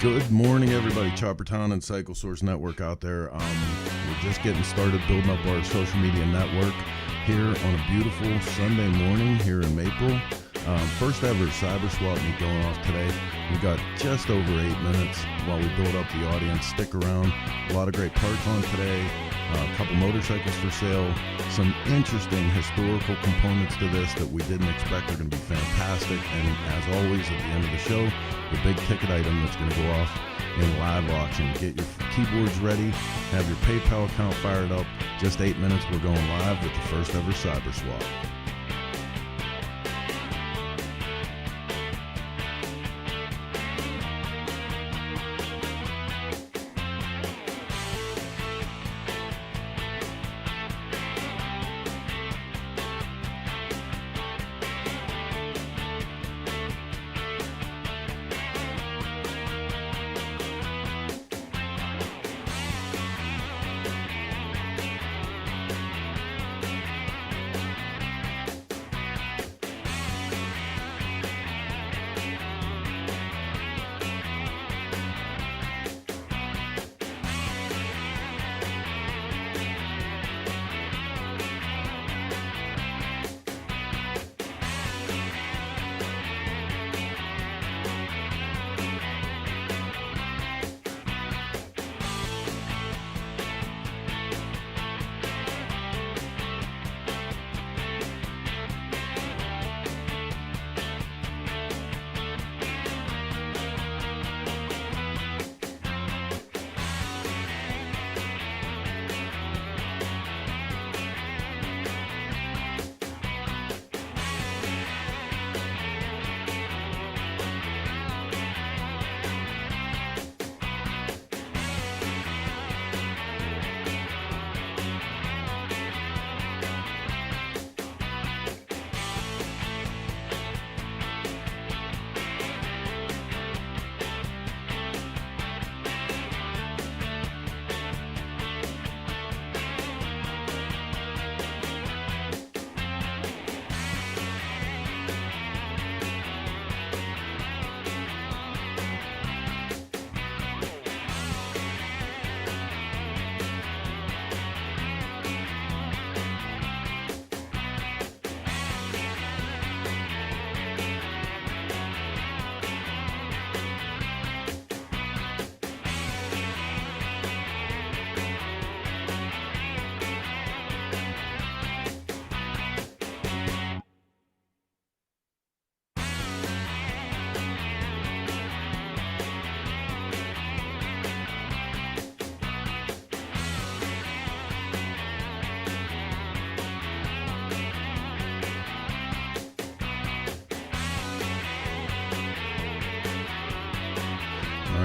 Good morning, everybody. Chopper Town and Cycle Source Network out there. We're just getting started building up our social media network here on a beautiful Sunday morning here in Maple. First ever Cyber Swap meet going off today. We got just over 8 minutes while we build up the audience. Stick around. A lot of great parts on today. A couple motorcycles for sale. Some interesting historical components to this that we didn't expect are going to be fantastic. And as always, at the end of the show, the big ticket item that's going to go off in live auction. Get your keyboards ready. Have your PayPal account fired up. Just 8 minutes. We're going live with the first ever Cyber Swap.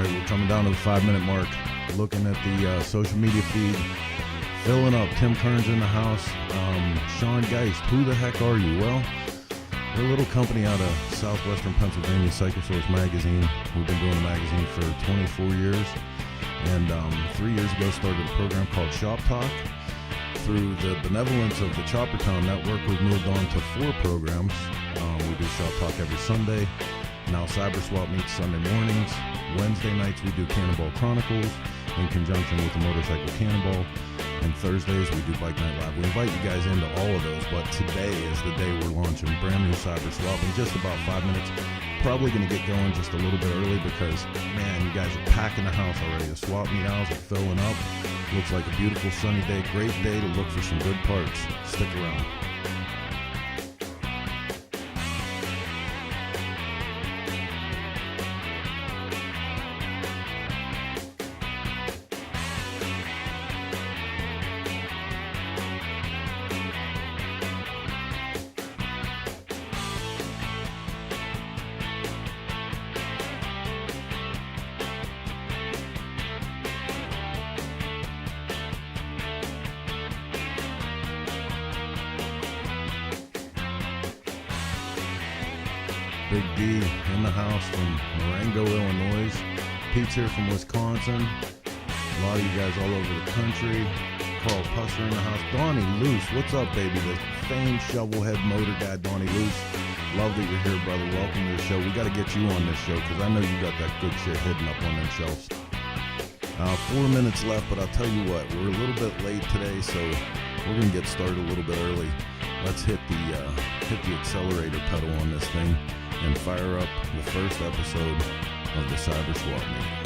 We're coming down to the 5-minute mark. Looking at the social media feed, filling up. Tim Kern's in the house. Sean Geist, who the heck are you? Well, we're a little company out of southwestern Pennsylvania, Cycle Source Magazine. We've been doing the magazine for 24 years. And 3 years ago started a program called Shop Talk. Through the benevolence of the Chopper Town Network, we've moved on to 4 programs. We do Shop Talk every Sunday. Now Cyber Swap meets Sunday mornings. Wednesday nights we do Cannonball Chronicles in conjunction with the Motorcycle Cannonball. And Thursdays we do Bike Night Live. We invite you guys into all of those, but today is the day we're launching brand new Cyber Swap in just about 5 minutes. Probably going to get going just a little bit early because, man, you guys are packing the house already. The swap meet aisles are filling up. Looks like a beautiful sunny day. Great day to look for some good parts. Stick around. Big D in the house from Marengo, Illinois. Pete's here from Wisconsin. A lot of you guys all over the country. Carl Pusser in the house. Donnie Luce, what's up, baby? The famed shovelhead motor guy, Donnie Luce. Love that you're here, brother. Welcome to the show. We got to get you on this show because I know you got that good shit hidden up on them shelves. 4 minutes left, but I'll tell you what, we're a little bit late today, so we're going to get started a little bit early. Let's hit the accelerator pedal on this thing and fire up the first episode of the Cyber Swap Meeting.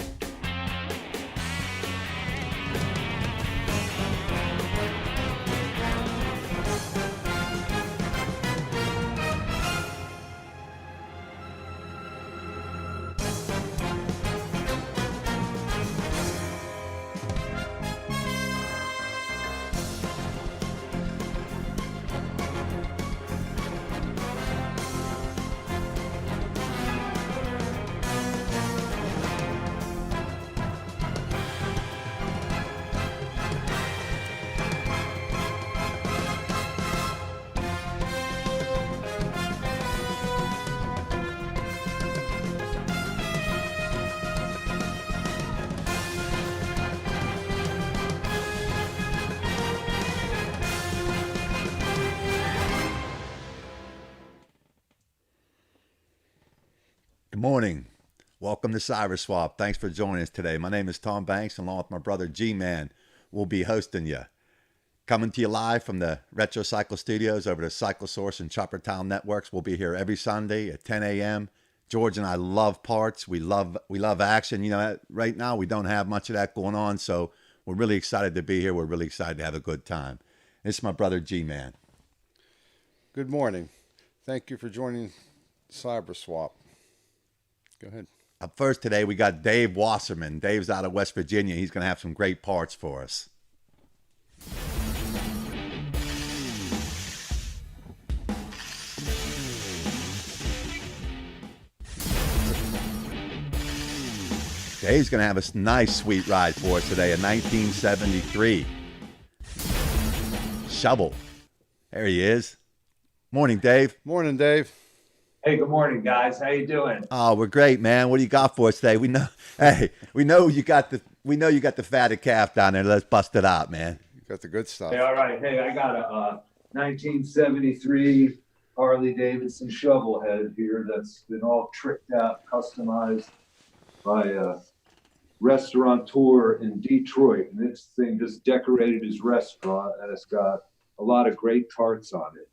Good morning. Welcome to Cyber Swap. Thanks for joining us today. My name is Tom Banks, along with my brother G-Man. We'll be hosting you. Coming to you live from the Retro Cycle Studios over the Cycle Source and Chopper Town Networks. We'll be here every Sunday at 10 a.m. George and I love parts. We love action. You know, right now we don't have much of that going on, so we're really excited to be here. We're really excited to have a good time. This is my brother G-Man. Good morning. Thank you for joining Cyber Swap. Go ahead. Up first today, we got Dave Wasserman. Dave's out of West Virginia. He's going to have some great parts for us. Dave's going to have a nice, sweet ride for us today, a 1973 shovel. There he is. Morning, Dave. Morning, Dave. Hey, good morning, guys. How you doing? Oh, we're great, man. What do you got for us today? We know you got the fatted calf down there. Let's bust it out, man. You got the good stuff. Hey, all right. Hey, I got a 1973 Harley Davidson shovelhead here that's been all tricked out, customized by a restaurateur in Detroit. And this thing just decorated his restaurant, and it's got a lot of great tarts on it.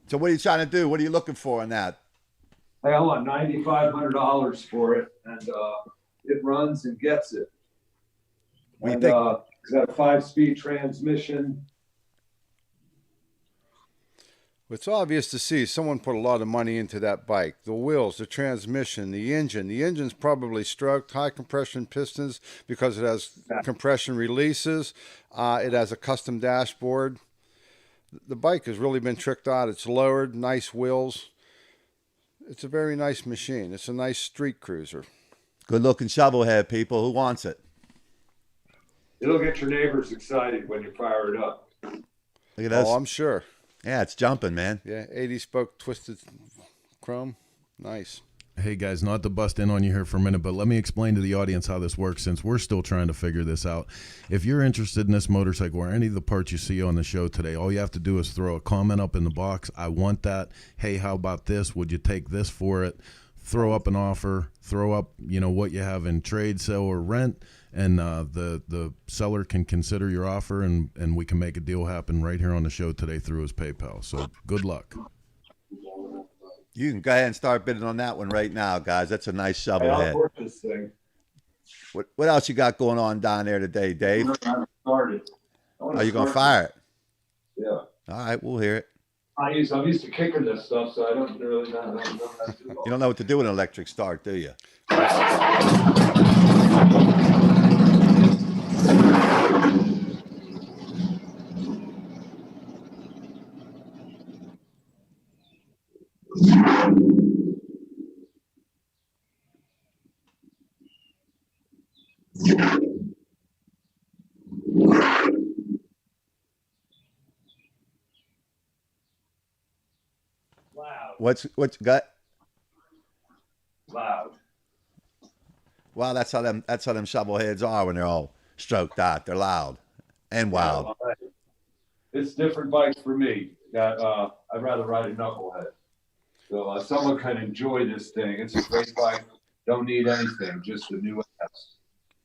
So what are you trying to do? What are you looking for in that? Hey, I want $9,500 for it, and it runs and gets it. What do you think? It's got a 5-speed transmission. It's obvious to see someone put a lot of money into that bike. The wheels, the transmission, the engine. The engine's probably stroked, high compression pistons because it has compression releases. It has a custom dashboard. The bike has really been tricked out. It's lowered, nice wheels. It's a very nice machine. It's a nice street cruiser. Good looking shovelhead, people. Who wants it? It'll get your neighbors excited when you fire it up. Look at this. Oh, I'm sure. Yeah, it's jumping, man. Yeah, 80 spoke twisted chrome. Nice. Hey guys, not to bust in on you here for a minute, but let me explain to the audience how this works since we're still trying to figure this out. If you're interested in this motorcycle or any of the parts you see on the show today, all you have to do is throw a comment up in the box. I want that. Hey, how about this? Would you take this for it? Throw up an offer. Throw up, what you have in trade, sale, or rent, and the seller can consider your offer, and we can make a deal happen right here on the show today through his PayPal. So good luck. You can go ahead and start bidding on that one right now, guys. That's a nice Hey, I'll shovelhead. work this thing. What else you got going on down there today, Dave? Started. Are you going to fire it? Yeah. All right, we'll hear it. I'm used to kicking this stuff, so I don't really know how to do it. You don't know what to do with an electric start, do you? Loud. What's got? Loud. Well, that's how them shovelheads are when they're all stroked out. They're loud. and wild. It's different bikes for me. That I'd rather ride a knucklehead. So someone can enjoy this thing. It's a great bike. Don't need anything, just a new address.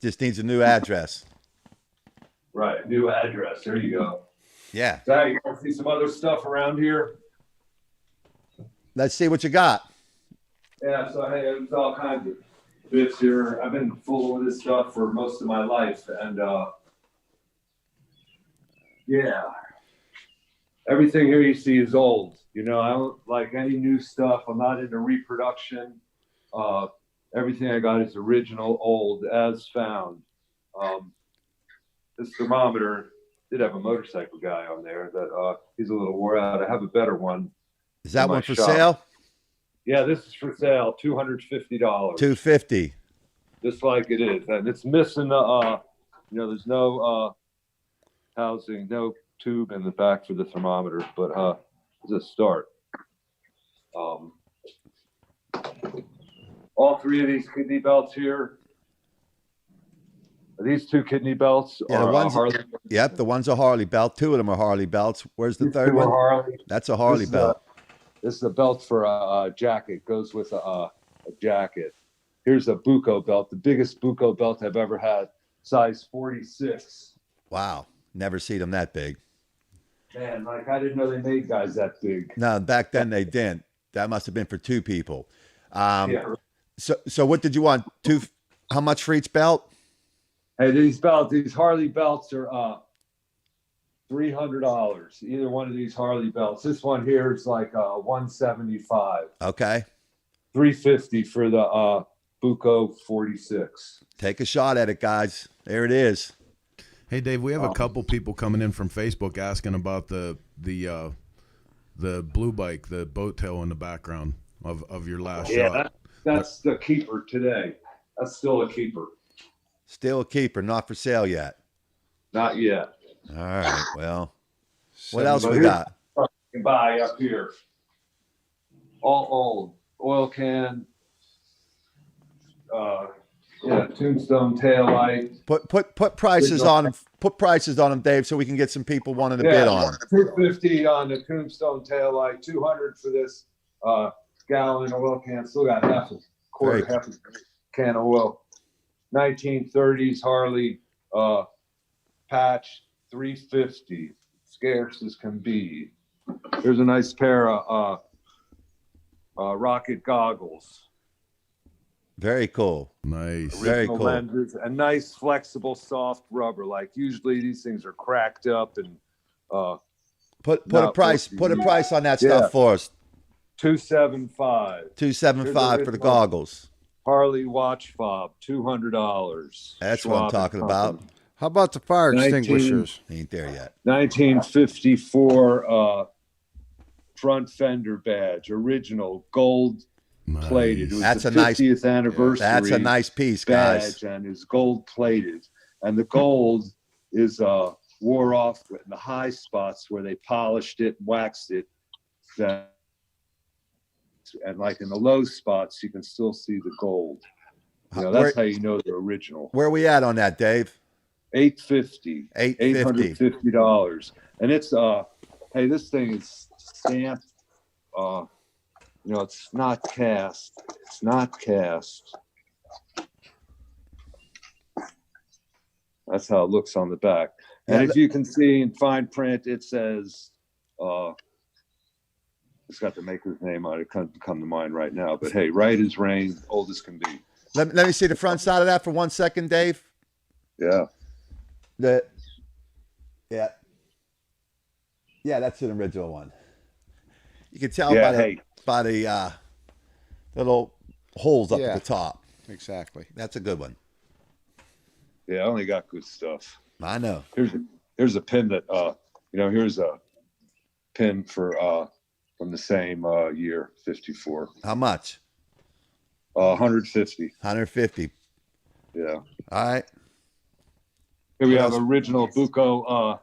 Just needs a new address. Right, new address. There you go. Yeah. So, you want to see some other stuff around here? Let's see what you got. Yeah, so hey, there's all kinds of bits here. I've been fooling with this stuff for most of my life, and yeah, everything here you see is old. You know, I don't like any new stuff. I'm not into reproduction. Everything I got is original, old, as found. This thermometer did have a motorcycle guy on there that he's a little wore out. I have a better one. Is that one for shop. sale? Yeah, this is for sale. $250. $250. Just like it is, and it's missing the. There's no housing, no tube in the back for the thermometer, but it's a start. All three of these kidney belts here. These two kidney belts Yeah, the are ones. Harley. Yep, the one's a Harley belt. Two of them are Harley belts. Where's the These third two are one? Harley. That's a Harley belt. This is a belt for a jacket. Goes with a jacket. Here's a Buco belt, the biggest Buco belt I've ever had, size 46. Wow, never seen them that big. Man, like I didn't know they made guys that big. No, back then they didn't. That must have been for two people. Yeah. So what did you want? How much for each belt? Hey, these Harley belts are $300. Either one of these Harley belts. This one here is like $175. Okay. $350 for the Buco 46. Take a shot at it, guys. There it is. Hey, Dave, we have a couple people coming in from Facebook asking about the blue bike, the boat tail in the background of your last shot. That's the keeper today. That's still a keeper. Still a keeper, not for sale yet. Not yet. All right. Well, what else we got? You can buy up here. All old. Oil can. Tombstone tail light. Put prices on them. Put prices on them, Dave, so we can get some people wanting to bid on them. $250 on the Tombstone tail light. $200 for this gallon oil can. Still got half a can of oil. 1930s Harley patch. $350. Scarce as can be. Here's a nice pair of rocket goggles. Very cool. Nice. Very Original cool. lenses, a nice flexible soft rubber. Like usually these things are cracked up and Put a price on that stuff for us. $275. $275 for the goggles. Harley watch fob, $200. That's what I'm talking about. How about the fire 19 extinguishers? Ain't there yet. 1954 front fender badge, original gold plated. It was That's the a nice 50th anniversary. That's a nice piece, guys. Badge, and it's gold plated, and the gold is wore off in the high spots where they polished it, waxed it, and like in the low spots you can still see the gold. That's how you know they're original. Where are we at on that, Dave? $850. $850. $850. And it's hey, this thing is stamped. It's not cast. It's not cast. That's how it looks on the back. And if you can see in fine print, it says it's got the maker's name on it. It can't come to mind right now. But hey, right as rain, old as can be. Let me see the front side of that for 1 second, Dave. Yeah. Yeah, that's an original one. You can tell by the little holes up at the top. Exactly. That's a good one. Yeah, I only got good stuff. I know. Here's a pin that here's a pin for from the same year, 54. How much? 150. 150. Yeah. All right. Here we have original Buco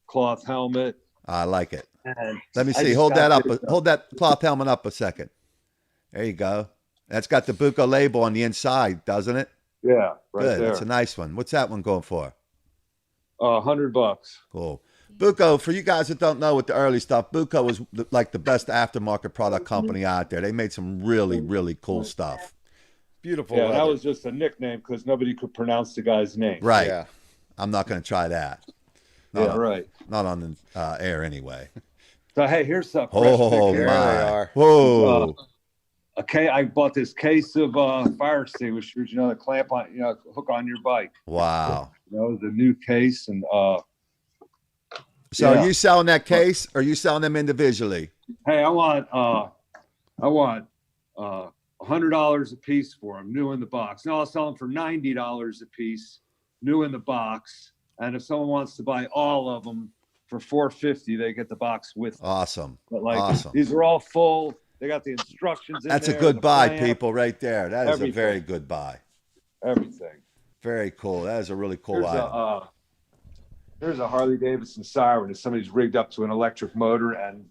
cloth helmet. I like it. And Let me see. Hold that up. Hold that cloth helmet up a second. There you go. That's got the Buco label on the inside, doesn't it? Yeah, right Good. there. That's a nice one. What's that one going for? $100. Cool. Buco, for you guys that don't know with the early stuff, Buco was like the best aftermarket product company out there. They made some really, really cool stuff. Beautiful. Yeah, leather. that was just a nickname because nobody could pronounce the guy's name. Right. Yeah. I'm not going to try that. Yeah, right. Not on the air anyway. So hey, here's some. Oh, There my. they are. Whoa. I bought this case of fire extinguishers. You know, the clamp on, hook on your bike. Wow. That was a new case, and So yeah. are you selling that case or are you selling them individually? hey, I want $100 a piece for them, new in the box. No, I'll sell them for $90 a piece, new in the box. And if someone wants to buy all of them for $450, they get the box with them. Awesome. But like Awesome. these are all full. They got the instructions in That's there. a good the buy, clamp, people, right there. That is everything. a very good buy. Everything. Very cool. That is a really cool item. There's a Harley Davidson Siren that somebody's rigged up to an electric motor and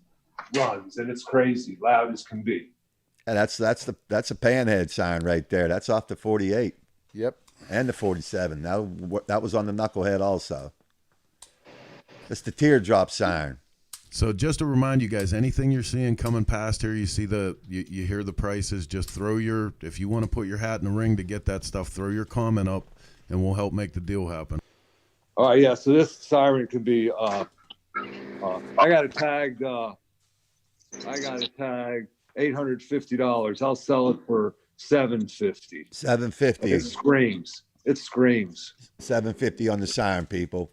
runs, and it's crazy, loud as can be. And that's a panhead sign right there. That's off the 48 Yep. and the 47. That was on the knucklehead also. It's the teardrop sign. So just to remind you guys, anything you're seeing coming past here, you see you hear the prices, just if you want to put your hat in the ring to get that stuff, throw your comment up and we'll help make the deal happen. All right, yeah, so this Siren could be, I got it tagged $850. I'll sell it for $750. $750. It screams. $750 on the siren, people.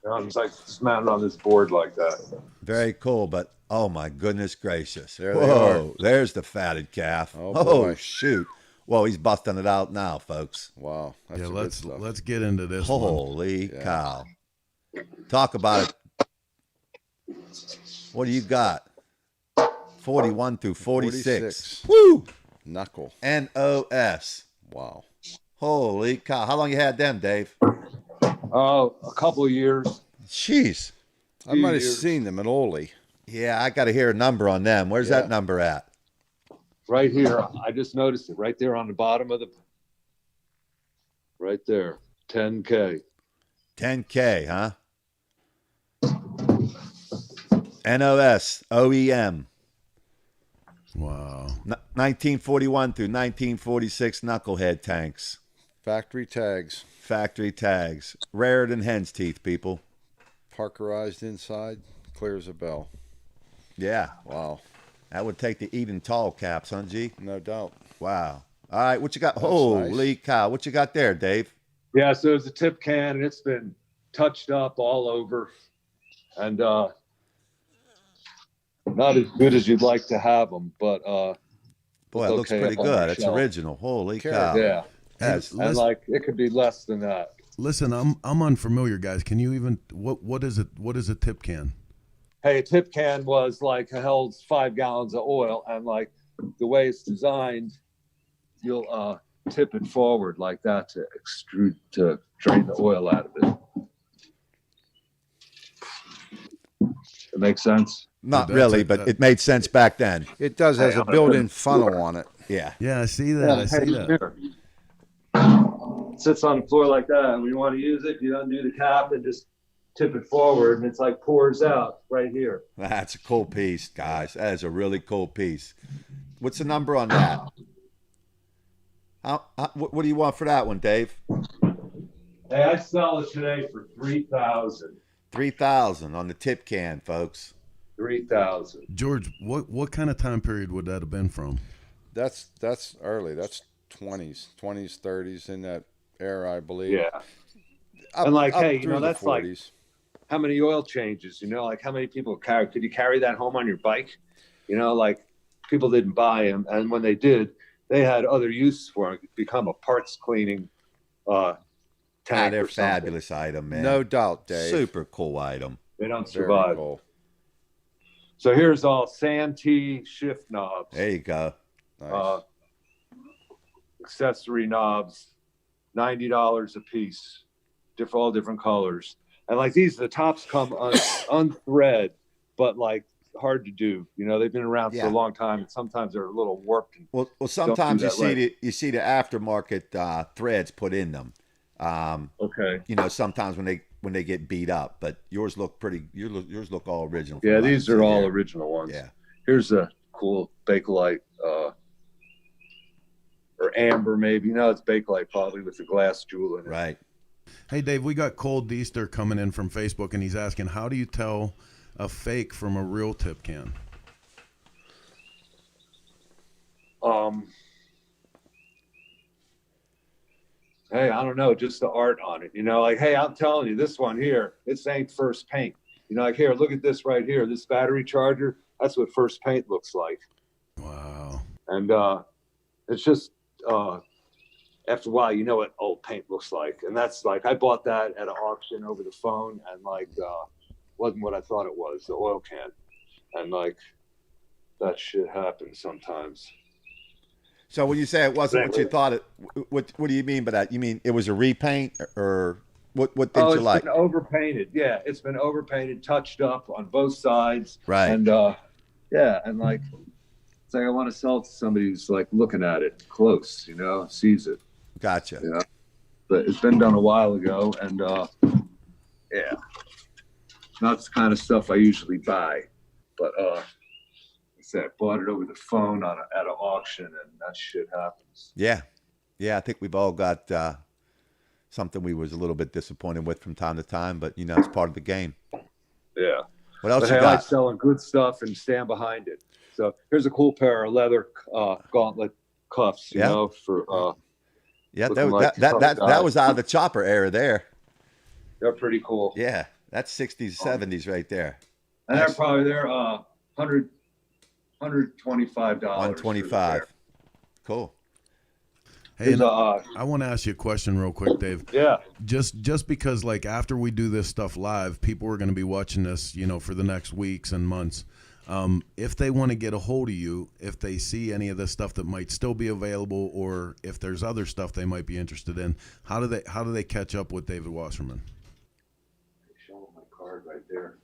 It's like it's mounted on this board like that. Very cool, but oh my goodness gracious. There they are. There's the fatted calf. Oh, boy. Shoot. Whoa, he's busting it out now, folks. Wow. That's Yeah, good let's stuff. get into this one. Holy cow. Talk about it. What do you got? 41 through 46. 46. Woo! Knuckle. NOS. Wow. Holy cow. How long you had them, Dave? Oh, a couple of years. Jeez. I might have years. seen them at Ole. Yeah, I got to hear a number on them. Where's Yeah. that number at? Right here. I just noticed it right there on the bottom of right there. 10K. 10K, huh? NOS, OEM. Wow. 1941 through 1946 knucklehead tanks. Factory tags. Factory tags. Rarer than hen's teeth, people. Parkerized inside. Clear as a bell. Yeah. Wow. That would take the Eden tall caps, huh, G? No doubt. Wow. All right, what you got? That's Holy nice. cow. What you got there, Dave? Yeah, so it's a tip can and it's been touched up all over and not as good as you'd like to have them, but Boy, it looks okay pretty up on the good. It's shelf. original. Holy Carry cow. yeah. That's, And And like it could be less than that. Listen, I'm unfamiliar, guys. Can you even what is it? What is a tip can? Hey, a tip can was like held 5 gallons of oil, and like the way it's designed, you'll tip it forward like that to extrude to drain the oil out of it. It makes sense. not That's really, it, but that- it made sense back then. It does has a built-in funnel on it. Yeah. Yeah, I see that. I see that. Here. It sits on the floor like that. And when you want to use it, you undo the cap and just tip it forward, and it's like pours out right here. That's a cool piece, guys. That is a really cool piece. What's the number on that? What do you want for that one, Dave? Hey, I sell it today for 3,000. 3,000 on the tip can, folks. 3,000. George, what kind of time period would that have been from? That's early. That's 20s, 30s in that era, I believe. Yeah. Up- And like, up hey, you through know, the that's like 40s. how many oil changes, like how many people could you carry that home on your bike? Like people didn't buy them. And when they did, they had other use for it. It could become a parts cleaning tank They're or something. fabulous item, man. No doubt, Dave. Super cool item. They don't Very survive. cool. So here's all Santee shift knobs, There you go. Nice. accessory knobs, $90 a piece, all different colors. And like the tops come unthread, but like hard to do. They've been around for Yeah. a long time, and sometimes they're a little warped. And Well, sometimes you that right. see the aftermarket threads put in them. okay, Sometimes when when they get beat up, but yours look yours look all original. Yeah, these are all original ones. Yeah. Here's a cool Bakelite, or amber maybe. No, it's Bakelite probably with the glass jewel in it. Right. Hey, Dave, we got Cold Easter coming in from Facebook, and he's asking, how do you tell a fake from a real tip can? Hey, I don't know, just the art on it. Like, hey, I'm telling you, this one here, it's ain't first paint. Like, here, look at this right here. This battery charger, that's what first paint looks like. Wow. And it's just, after a while, you know what old paint looks like. And that's like, I bought that at an auction over the phone, and like, wasn't what I thought it was, the oil can. And like, that shit happens sometimes. So when you say it wasn't what you thought it, what do you mean by that? You mean it was a repaint, or what did you like? It's been overpainted. Yeah, it's been overpainted, touched up on both sides. Right. And yeah, and like, it's like I want to sell it to somebody who's like looking at it close, sees it. Gotcha. Yeah. But it's been done a while ago, and yeah, not the kind of stuff I usually buy. But I bought it over the phone at an auction, and that shit happens. Yeah. I think we've all got something we was a little bit disappointed with from time to time, but it's part of the game. Yeah. What else But you hey, got? I like selling good stuff and stand behind it. So here's a cool pair of leather gauntlet cuffs, for Yeah, looking like that was out of the chopper era there. they're pretty cool. Yeah, that's 60s, 70s right there. And Nice. they're $125. $125. Cool. Hey, and I want to ask you a question real quick, Dave. Yeah. Just because, like, after we do this stuff live, people are going to be watching this, for the next weeks and months. If they want to get a hold of you, if they see any of this stuff that might still be available, or if there's other stuff they might be interested in, how do they catch up with David Wasserman? Show them my card right there.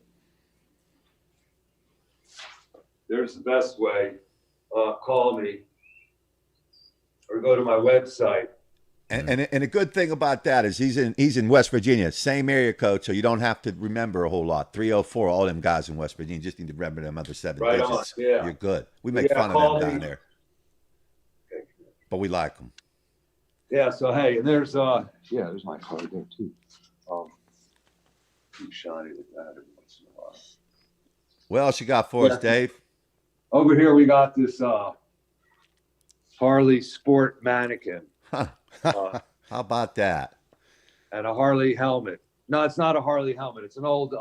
There's the best way. Call me or go to my website. And a good thing about that is he's in West Virginia, same area code, so you don't have to remember a whole lot. 304, all them guys in West Virginia, just need to remember them other 7 Right digits. on, yeah. You're good. We make Yeah, fun of call them down me. there, Okay. but we like them. Yeah. So hey, and there's there's my card there too. Keep shining with that every once in a while. What else you got for us, Dave? Over here we got this Harley sport mannequin. Huh. How about that? And a Harley helmet. No, it's not a Harley helmet. It's an old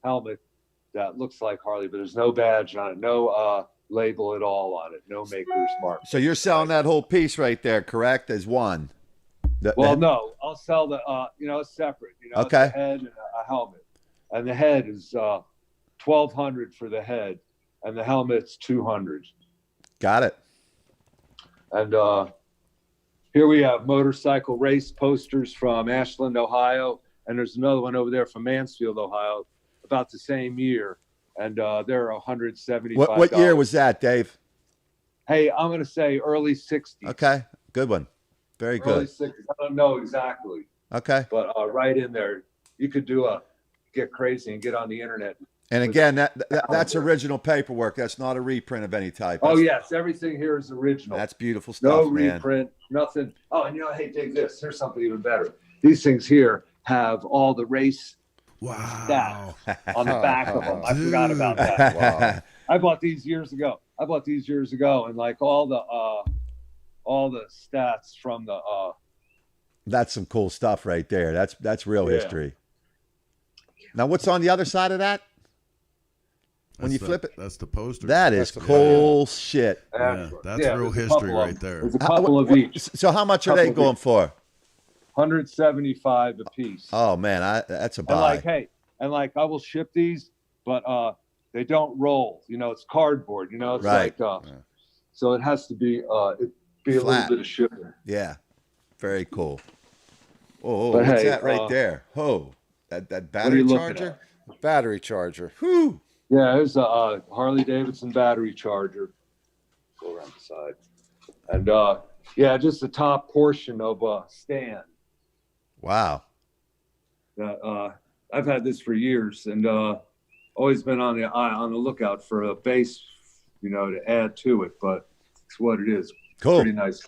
helmet that looks like Harley, but there's no badge on it, no label at all on it, no maker's mark. So you're selling that whole piece right there, correct? As one. Well, no, I'll sell the it's separate. Okay. It's a head and a helmet, and the head is $1,200 for the head, and the helmet's $200. Got it. And here we have motorcycle race posters from Ashland, Ohio, and there's another one over there from Mansfield, Ohio, about the same year, and they're $175. What year was that, Dave? Hey, I'm going to say early 60s. Okay, good one. Very Early good. 60s. I don't know exactly, Okay. but right in there, you could get crazy and get on the internet. And again, that's original paperwork. That's not a reprint of any type. Oh, That's- yes, everything here is original. That's beautiful No stuff, man. reprint, nothing. Oh, and hey, dig this. Here's something even better. These things here have all the race Wow. stats on the back of them. I forgot about that. Wow. I bought these years ago. And like all the stats from the That's some cool stuff right there. That's real Yeah. history. Now, what's on the other side of that? When you flip it, that's the poster. that is That's the- cool shit. Yeah, that's yeah, real there's a couple history of right them. there. There's a couple of each. So how much are they Couple of going for? 175 a piece. Oh man, that's a And buy. like, hey, I will ship these, but they don't roll. It's cardboard. It's Right. like so it has to be a Flat. little bit of shipping. Yeah, very cool. Oh, But what's hey, that right there? Oh, that What are battery you looking charger. at? Battery charger. Whew. Yeah, there's a Harley Davidson battery charger. Go around the side. And just the top portion of a stand Wow. that I've had this for years, and always been on the lookout for a bass, to add to it. But it's what it is. Cool. Pretty nice.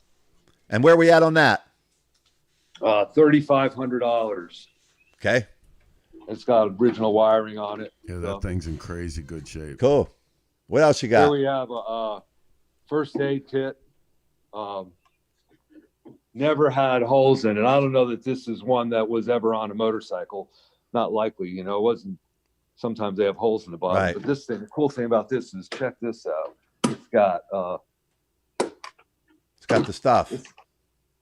And where we at on that? $3,500. Okay. It's got original wiring on it. Yeah, that thing's in crazy good shape. Cool. What else you Here got? we have a first aid kit. Never had holes in it. I don't know that this is one that was ever on a motorcycle. Not likely, it wasn't. Sometimes they have holes in the bottom. Right. But this thing, the cool thing about this is, check this out. It's got The stuff.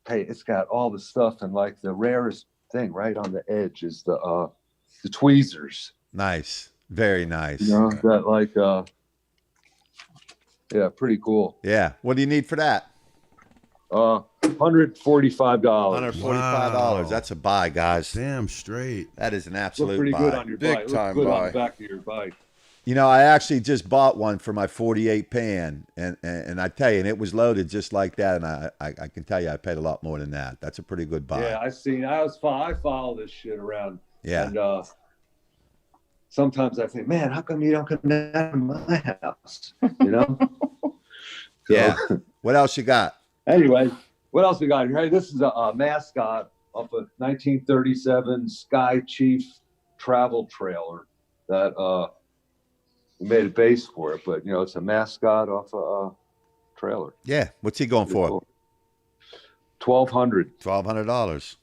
it's got all the stuff, and like the rarest thing right on the edge is the tweezers. Nice. Very nice. That yeah, pretty cool. Yeah. What do you need for that? $145. $145. Wow. That's a buy, guys. Damn straight. That is an Look absolute pretty buy. good on your Big bike. time Look good on buy. the back of your bike. I actually just bought one for my 48 pan, and I tell you, and it was loaded just like that, and I can tell you I paid a lot more than that. That's a pretty good buy. Yeah, I follow this shit around. Yeah. And sometimes I think, man, how come you don't come down to my house? Yeah. What else you got? Anyway, what else we got here? Hey, this is a mascot of a 1937 Sky Chief travel trailer that we made a base for it, but it's a mascot off a trailer. Yeah. What's he going for? $1,200. $1,200.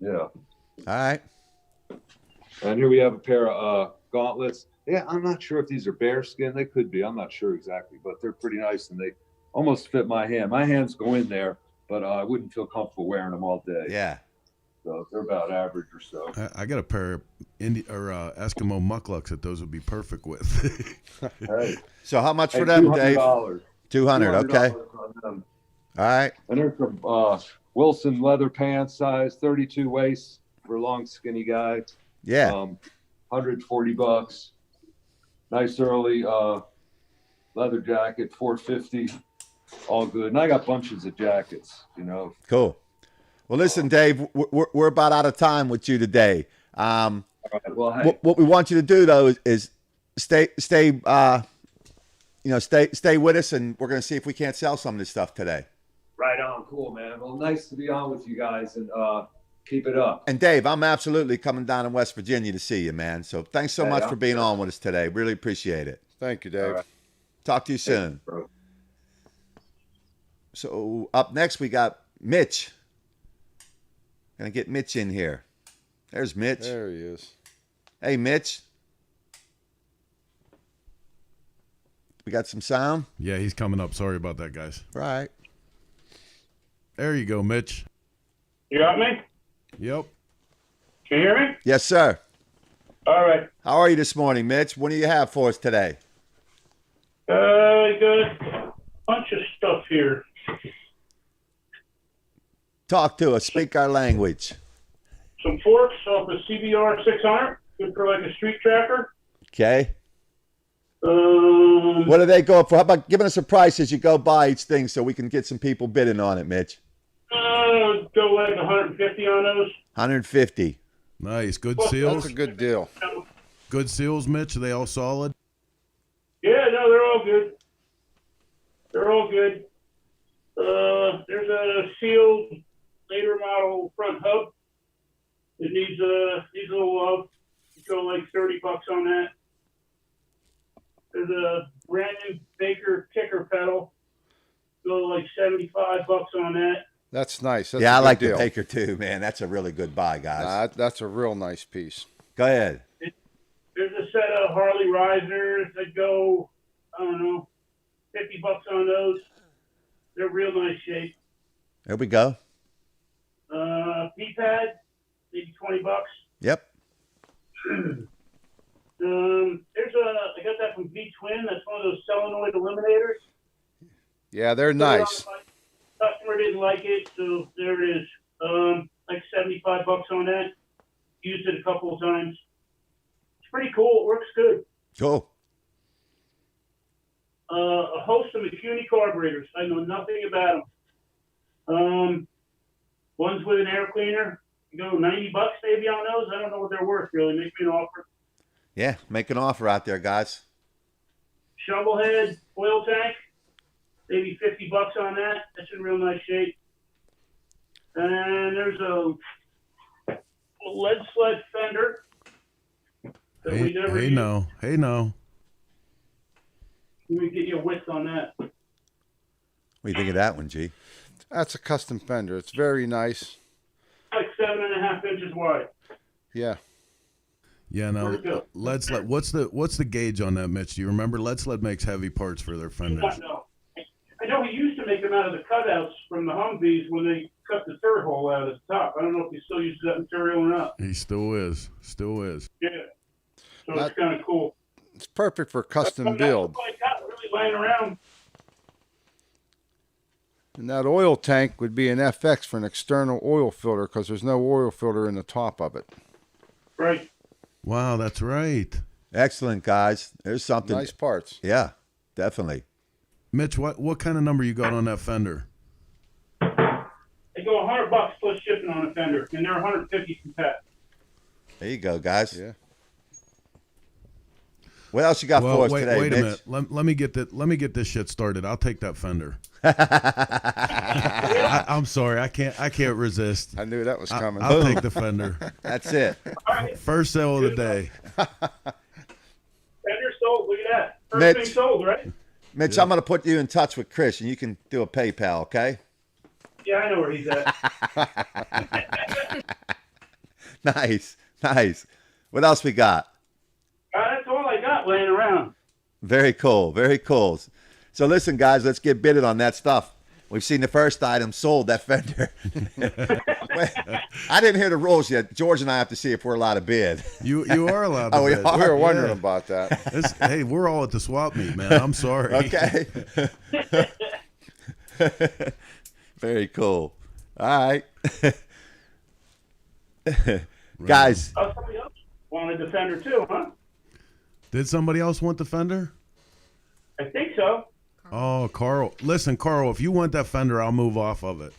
Yeah. All right. And here we have a pair of gauntlets. Yeah, I'm not sure if these are bearskin. They could be. I'm not sure exactly, but they're pretty nice, and they almost fit my hand. My hands go in there, but I wouldn't feel comfortable wearing them all day. Yeah. So they're about average or so. I got a pair of Eskimo mucklucks that those would be perfect with. Hey, So how much for them, Dave? $200. $200. Okay. on them. All right. And there's some Wilson leather pants, size 32 waist for a long, skinny guy. Yeah. $140. Nice early leather jacket, $450. All good. And I got bunches of jackets, Cool. Well, listen, Dave, we're about out of time with you today. All right, well, hey, What we want you to do though is stay with us, and we're going to see if we can't sell some of this stuff today. right on. Cool, man. Well, nice to be on with you guys, and keep it up. And Dave, I'm absolutely coming down in West Virginia to see you, man. So thanks so Hey, much I'm for being sure. on with us today. Really appreciate it. Thank you, Dave. All right. Talk to you soon. Bro. So up next we got Mitch. Gonna get Mitch in here. There's Mitch. There he is. Hey, Mitch. We got some sound? Yeah, he's coming up. Sorry about that, guys. Right. There you go, Mitch. You got me? Yep. Can you hear me? Yes, sir. All right. How are you this morning, Mitch? What do you have for us today? I got a bunch of stuff here. Talk to us. Speak our language. Some forks off a CBR 600, good for like a street tracker. Okay. What do they go for? How about giving us a price as you go by each thing so we can get some people bidding on it, Mitch? Go like 150 on those. 150. Nice. Good That's seals. a good deal. Good seals, Mitch. Are they all solid? Yeah, no, they're all good. They're all good. There's a sealed later model front hub. It needs a little love. You go like $30 on that. There's a brand new Baker kicker pedal. Go like $75 on that. That's nice. That's Yeah, a I good like deal. the Baker too, man. That's a really good buy, guys. That's a real nice piece. Go ahead. There's a set of Harley risers that go, I don't know, $50 on those. They're real nice shape. There we go. P-pad, maybe $20. Yep. I got that from V-Twin. That's one of those solenoid eliminators. Yeah, they're nice. Customer didn't like it, so there it is. Like $75 on that. Used it a couple of times. It's pretty cool. It works good. Cool. A host of McCuney carburetors. I know nothing about them. One's with an air cleaner. go $90 maybe on those. I don't know what they're worth really. Make me an offer. Yeah, make an offer out there, guys. Shovel head, oil tank, maybe $50 on that. That's in real nice shape. And there's a lead sled fender. That we never Hey, used. no. Hey, no. Let me get you a width on that. What do you think of that one, G? That's a custom fender. It's very nice. Like 7.5 inches wide. Yeah. Yeah, now Where'd it go? Let's let. What's the gauge on that, Mitch? Do you remember? Let's Let makes heavy parts for their fenders. No. I know he used to make them out of the cutouts from the Humvees when they cut the third hole out at the top. I don't know if he still uses that material or not. He still is. Still is. Yeah. So it's kind of cool. It's perfect for custom That's build. what I got really laying around. And that oil tank would be an FX for an external oil filter because there's no oil filter in the top of it. Right. Wow, that's right. Excellent, guys. There's something. Nice parts. Yeah, definitely. Mitch, what kind of number you got on that fender? They go $100 plus shipping on a fender, and they're 150 from Pat. There you go, guys. Yeah. What else you got for us wait, today, wait a Mitch? minute. Let me get this shit started. I'll take that fender. I'm sorry. I can't resist. I knew that was coming. I'll take the fender. That's it. All right. First sale of the day. Fender sold. Look at that. First Mitch. thing sold, right? Mitch, I'm going to put you in touch with Chris, and you can do a PayPal, okay? Yeah, I know where he's at. Nice. What else we got? That's all I got laying around. Very cool. Very cool. So listen, guys, let's get bidded on that stuff. We've seen the first item sold, that fender. I didn't hear the rules yet. George and I have to see if we're allowed to bid. You are allowed to Oh, we bid. are? We were wondering Yeah. about that. Hey, we're all at the swap meet, man. I'm sorry. Okay. Very cool. All right. Guys, Oh, somebody else wanted the fender too, huh? Did somebody else want the fender? I think so. Oh, Carl. Listen, Carl, if you want that fender, I'll move off of it.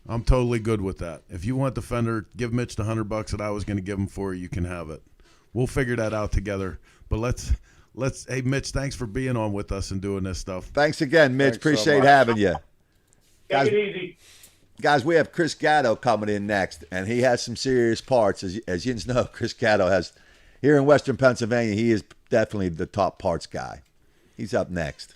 I'm totally good with that. If you want the fender, give Mitch the $100 that I was going to give him for you. You can have it. We'll figure that out together. But let's. Hey, Mitch, thanks for being on with us and doing this stuff. thanks again, Mitch. Thanks so Appreciate much. having you. Guys- Take it easy. Guys, we have Chris Gatto coming in next, and he has some serious parts. As you know, Chris Gatto has, here in Western Pennsylvania, he is definitely the top parts guy. He's up next.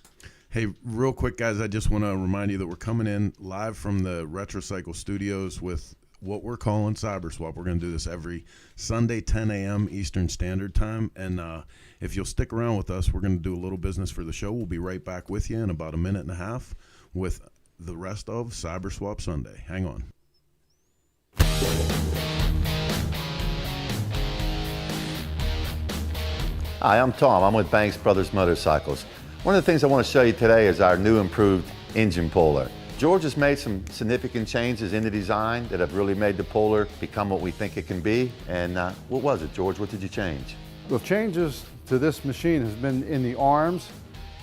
Hey, real quick, guys, I just want to remind you that we're coming in live from the Retrocycle Studios with what we're calling Cyberswap. We're going to do this every Sunday, 10 a.m. Eastern Standard Time. And if you'll stick around with us, we're going to do a little business for the show. We'll be right back with you in about a minute and a half with the rest of Cyberswap Sunday. Hang on. Hi, I'm Tom. I'm with Banks Brothers Motorcycles. One of the things I want to show you today is our new improved engine puller. George has made some significant changes in the design that have really made the puller become what we think it can be. And what was it, George? What did you change? The changes to this machine has been in the arms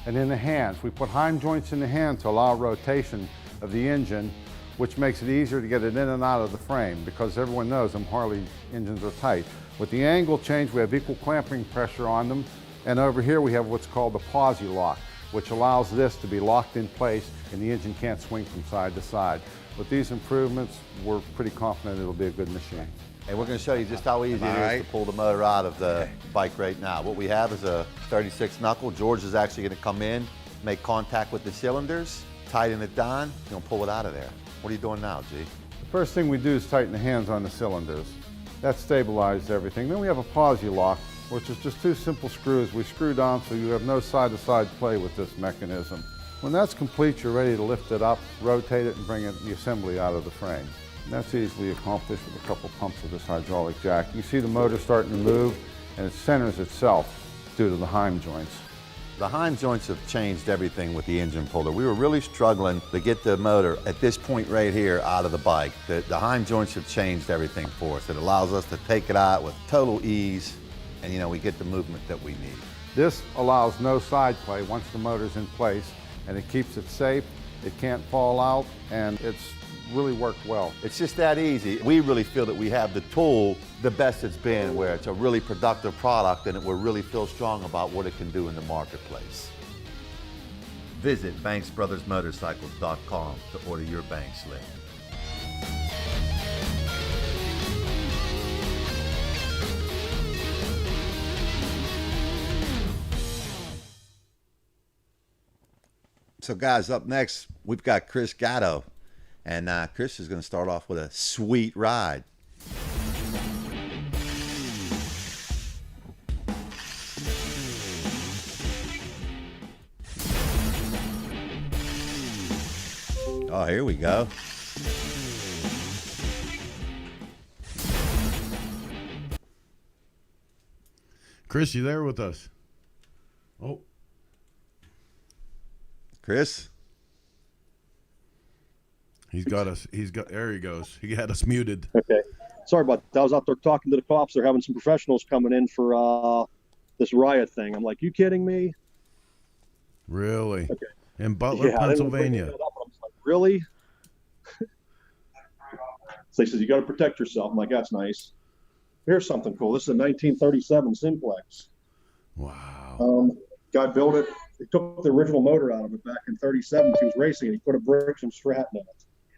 and in the hands. We put heim joints in the hand to allow rotation of the engine, which makes it easier to get it in and out of the frame because everyone knows them Harley engines are tight. With the angle change, we have equal clamping pressure on them. And over here we have what's called the posi lock, which allows this to be locked in place and the engine can't swing from side to side. With these improvements, we're pretty confident it'll be a good machine. And we're going to show you just how easy it is to pull the motor out of the bike right now. What we have is a 36 knuckle. George is actually going to come in, make contact with the cylinders, tighten it down, and he'll pull it out of there. What are you doing now, G? The first thing we do is tighten the hands on the cylinders. That stabilizes everything. Then we have a posi lock, which is just two simple screws we screw down so you have no side-to-side play with this mechanism. When that's complete, you're ready to lift it up, rotate it, and bring the assembly out of the frame. And that's easily accomplished with a couple pumps of this hydraulic jack. You see the motor starting to move, and it centers itself due to the heim joints. The heim joints have changed everything with the engine puller. We were really struggling to get the motor at this point right here out of the bike. The heim joints have changed everything for us. It allows us to take it out with total ease, and we get the movement that we need. This allows no side play once the motor's in place, and it keeps it safe It can't fall out, and it's really worked well. It's just that easy. We really feel that we have the tool, the best it's been, where it's a really productive product and we really feel strong about what it can do in the marketplace. Visit BanksBrothersMotorcycles.com to order your Banks lift. So guys, up next, we've got Chris Gatto. And Chris is going to start off with a sweet ride. Oh, here we go. Chris, you there with us? Oh. Chris? There he goes. He had us muted. Okay. Sorry about that. I was out there talking to the cops. They're having some professionals coming in for this riot thing. I'm like, you kidding me? Really? Okay. In Butler, Pennsylvania. I was like, really? So he says, you got to protect yourself. I'm like, that's nice. Here's something cool. This is a 1937 Simplex. Wow. Guy built it. He took the original motor out of it back in 37. He was racing, and he put a Brixton Stratton in it.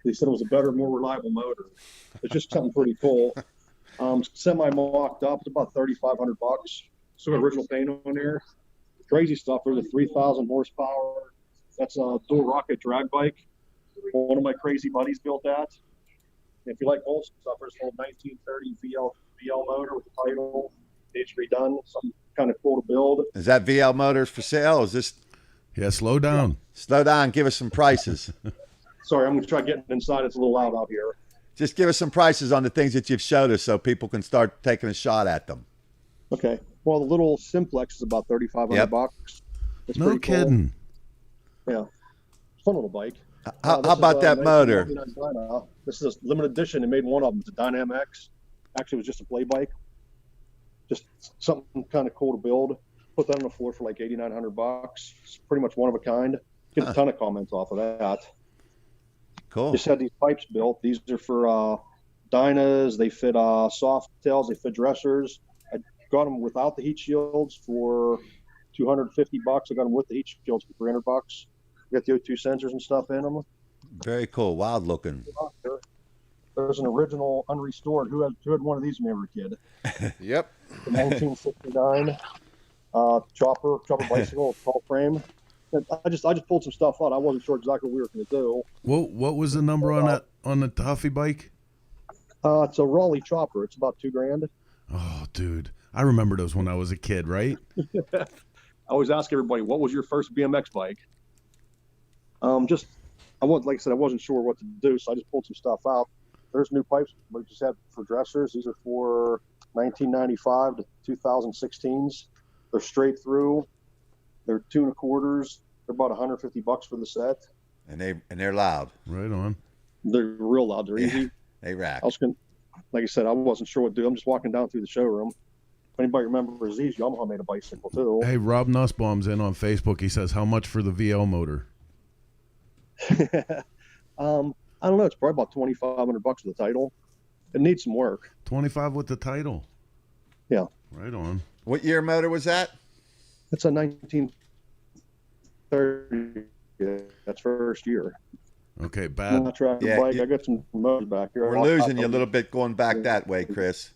He said it was a better, more reliable motor. It's just something pretty cool. Semi-mocked up. It's about $3,500. Still got original paint on there. Crazy stuff. There's a 3,000 horsepower. That's a dual rocket drag bike. One of my crazy buddies built that. And if you like old stuff, there's an old 1930 VL motor with the title. Needs redone. Something kind of cool to build. Is that VL Motors for sale? Is this? Yeah, slow down. Slow down. Give us some prices. Sorry, I'm going to try getting inside. It's a little loud out here. Just give us some prices on the things that you've showed us so people can start taking a shot at them. Okay. Well, the little Simplex is about $3,500. It's No pretty cool. kidding. Yeah. Fun little bike. How This about is, that motor? 1999 Dyna. This is a limited edition. They made one of them. It's a Dynam-X. Actually, it was just a play bike. Just something kind of cool to build. Put that on the floor for like $8,900. It's pretty much one of a kind. Get a ton of comments off of that. Cool. Just had these pipes built. These are for Dynas. They fit soft tails. They fit dressers. I got them without the heat shields for $250. I got them with the heat shields for $300. Got the O2 sensors and stuff in them. Very cool. Wild looking. There's an original unrestored. Who had one of these when they were a kid? Yep. The 1969 chopper bicycle, tall frame. I just pulled some stuff out. I wasn't sure exactly what we were going to do. What was the number on the Huffy bike? It's a Raleigh chopper. It's about $2,000. Oh, dude, I remember those when I was a kid, right? I always ask everybody, what was your first BMX bike? Like I said, I wasn't sure what to do, so I just pulled some stuff out. There's new pipes we just had for dressers. These are for 1995 to 2016s. They're straight through. They're 2 1/4. They're about $150 for the set. And they're loud. Right on. They're real loud. They're easy. They rack. Like I said, I wasn't sure what to do. I'm just walking down through the showroom. If anybody remembers these, Yamaha made a bicycle too. Hey, Rob Nussbaum's in on Facebook. He says, how much for the VL motor? I don't know. It's probably about $2,500 for the title. It needs some work. 25 with the title. Yeah. Right on. What year motor was that? It's a 1930. That's first year. Okay, bad. Bike. I got some motors back here. We're losing you a little bit going back that way, Chris.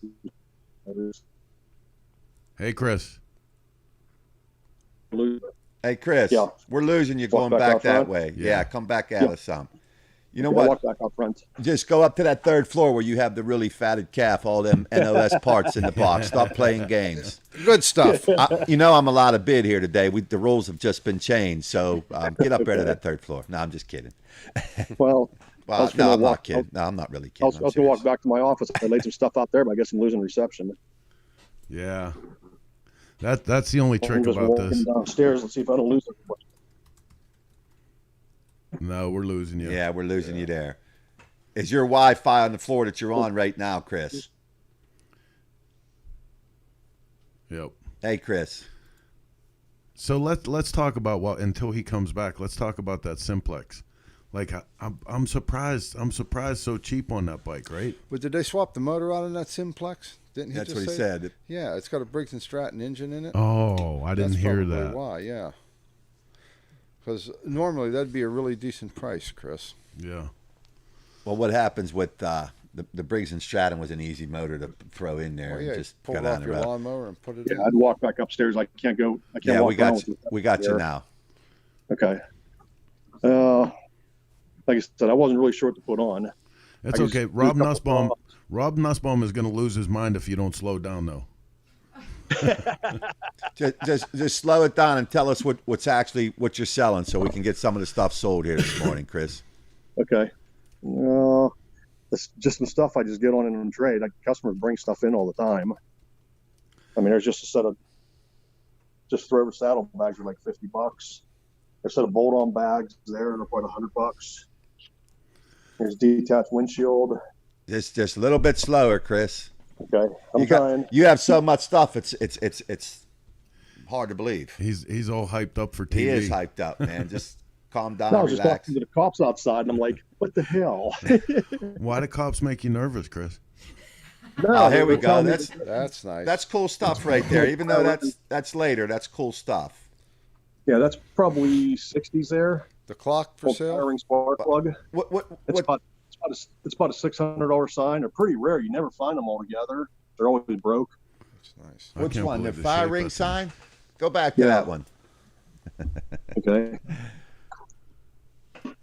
Hey, Chris. Hey, Chris. Yeah. We're losing you Walk going back back out that front? way. Yeah. Yeah, come back at us some. You know Walk what? back out front. Just go up to that third floor where you have the really fatted calf, all them NOS parts in the box. Stop playing games. Good stuff. I'm allowed to bid here today. The rules have just been changed, so get up there to that third floor. No, I'm just kidding. Well, No, I'm not kidding. No, I'm not really I was kidding. going to walk back to my office. I laid some stuff out there, but I guess I'm losing reception. Yeah. That's the only I'm trick just about walking this. downstairs and see if I don't lose it. No, we're losing you. Yeah, we're losing you there. Is your Wi-Fi on the floor that you're on right now, Chris? Yep. Hey, Chris. So let's talk about until he comes back. Let's talk about that Simplex. Like I'm surprised. I'm surprised so cheap on that bike, right? But did they swap the motor out on that Simplex? Didn't he That's just what he say? said. Yeah, it's got a Briggs & Stratton engine in it. Oh, I didn't That's hear probably that. why, yeah. Because normally that'd be a really decent price, Chris. Yeah. Well, what happens with the Briggs & Stratton was an easy motor to throw in there Oh, yeah, and just pull go it down off the your road. lawnmower and put it Yeah, in. I'd walk back upstairs. I can't Yeah, walk we got around you. with it We got you there. now. Okay. Like I said, I wasn't really sure what to put on. It's I just okay. do a couple Rob Nussbaum is going to lose his mind if you don't slow down, though. Just slow it down and tell us what you're selling so we can get some of the stuff sold here this morning, Chris. Okay. It's just some stuff I just get on in trade. Like customers bring stuff in all the time. I mean, there's just a set of just throw over saddlebags are like $50. There's a set of bolt-on bags there, and they're probably $100. There's detached windshield. Just a little bit slower, Chris. Okay, I'm trying. You have so much stuff. It's hard to believe. He's all hyped up for TV. He is hyped up, man. Just calm down, No, I was just relax. talking to the cops outside, and I'm like, "What the hell?" Why do cops make you nervous, Chris? No, Oh, here they we were telling go. me That's nice. That's cool stuff right there. Even though that's later, that's cool stuff. yeah, that's probably 60s there. the clock for Old sale? firing spark plug. It's What? about a $600 sign. They're pretty rare. You never find them all together. They're always broke. That's nice. I Which can't one? The believe fire shape ring of thing. sign? Go back to Yeah. that one. Okay.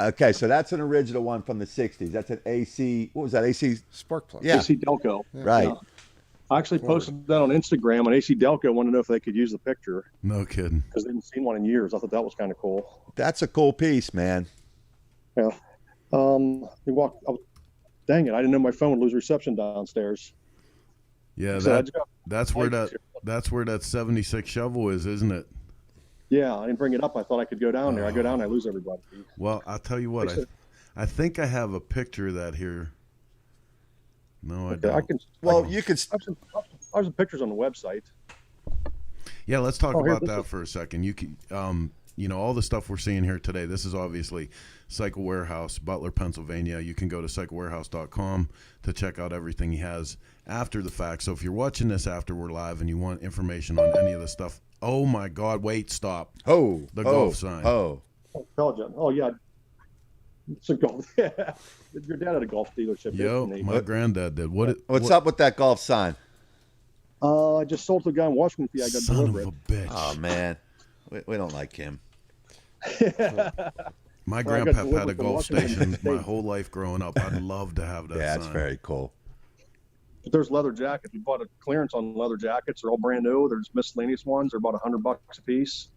Okay, so that's an original one from the '60s. That's an AC. What was that? AC? Spark plug. Yeah. AC Delco. Right. Yeah. I actually posted that on Instagram, and AC Delco wanted to know if they could use the picture No kidding. because they hadn't seen one in years. I thought that was kind of cool. That's a cool piece, man. Yeah. Dang it! I didn't know my phone would lose reception downstairs. Yeah, So I that just got- that's where that '76 shovel is, isn't it? yeah, I didn't bring it up. I thought I could go down there. I go down, I lose everybody. Well, I'll tell you what. I think I have a picture of that here. No, I Okay, don't. I can. Well, you could. I have some pictures on the website. Yeah, let's talk Oh, here, about this that is- for a second. You can, all the stuff we're seeing here today. This is obviously Cycle Warehouse, Butler, Pennsylvania. You can go to cyclewarehouse.com to check out everything he has after the fact. So if you're watching this after we're live and you want information on any of the stuff, oh my God, wait, stop. Oh, The golf sign. Oh, Intelligent. Oh yeah. It's a golf. Yeah. Your dad had a golf dealership. Yo, didn't he? my granddad did. what's up with that golf sign? I just sold to a guy in Washington. I got Son of delivered. a bitch. Oh man, we don't like him. My Well, I got grandpa had a delivered from golf Washington station State. my whole life growing up. I'd love to have that Yeah, sign. that's very cool. But there's leather jackets. We bought a clearance on leather jackets. They're all brand new. There's miscellaneous ones. They're about $100 a piece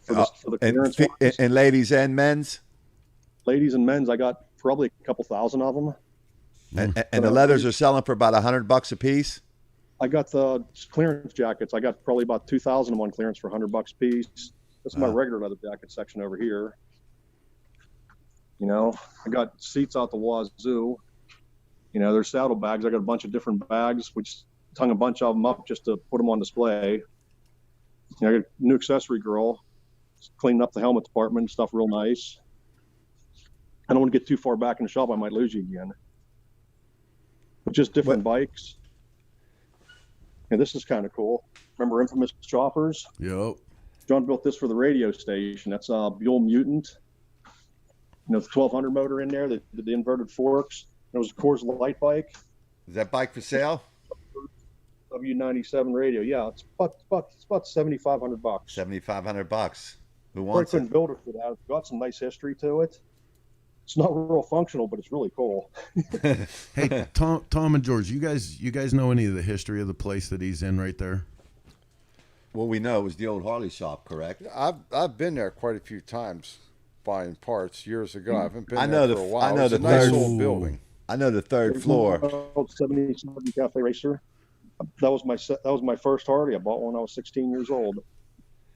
for the clearance ones. And ladies and men's, Ladies and men's, I got probably a couple thousand of them. and the leathers are selling for about $100 a piece. I got the clearance jackets. I got probably about 2,000 of them on clearance for $100 a piece. That's my regular leather jacket section over here. You know, I got seats out the wazoo. You know, there's saddlebags. I got a bunch of different bags. We just hung a bunch of them up just to put them on display. You know, I got a new accessory girl. Just cleaning up the helmet department, stuff real nice. I don't want to get too far back in the shop. I might lose you again. But just different bikes. And this is kind of cool. Remember Infamous Choppers? Yep. John built this for the radio station. That's Buell Mutant. You know, the 1200 motor in there, the inverted forks. It was a Coors Light bike, Is that bike for sale? W97 radio. Yeah, it's about $7,500. $7,500. Who I wants couldn't it? build it for that. It's got some nice history to it. It's not real functional, but it's really cool. Hey, Tom and George, you guys know any of the history of the place that he's in right there? Well, we know it was the old Harley shop, correct? I've been there quite a few times buying parts years ago. I haven't been I there know for the- a while. I know It's a the nice third- old building. I know the third There's floor. an old 77 Cafe Racer. That was my first Harley. I bought one when I was 16 years old.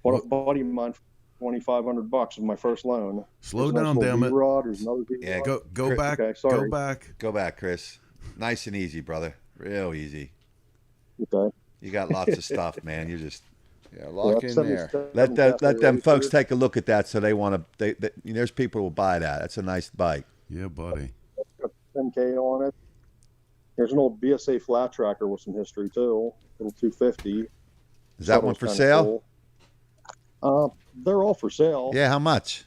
Bought a buddy of mine for $2,500 was my first loan. Slow There's a down, nice damn little it. V-rod. There's another Yeah, V-rod. Go back. Okay, Go sorry. back. Go back, Chris. Nice and easy, brother. Real easy. Okay. You got lots of stuff, man. Yeah, lock in there. Let them folks take a look at that. So they want to. There's people who will buy that. That's a nice bike. Yeah, buddy. 10K on it. There's an old BSA flat tracker with some history too. Little 250. Is that one for sale? Cool. They're all for sale. Yeah. How much?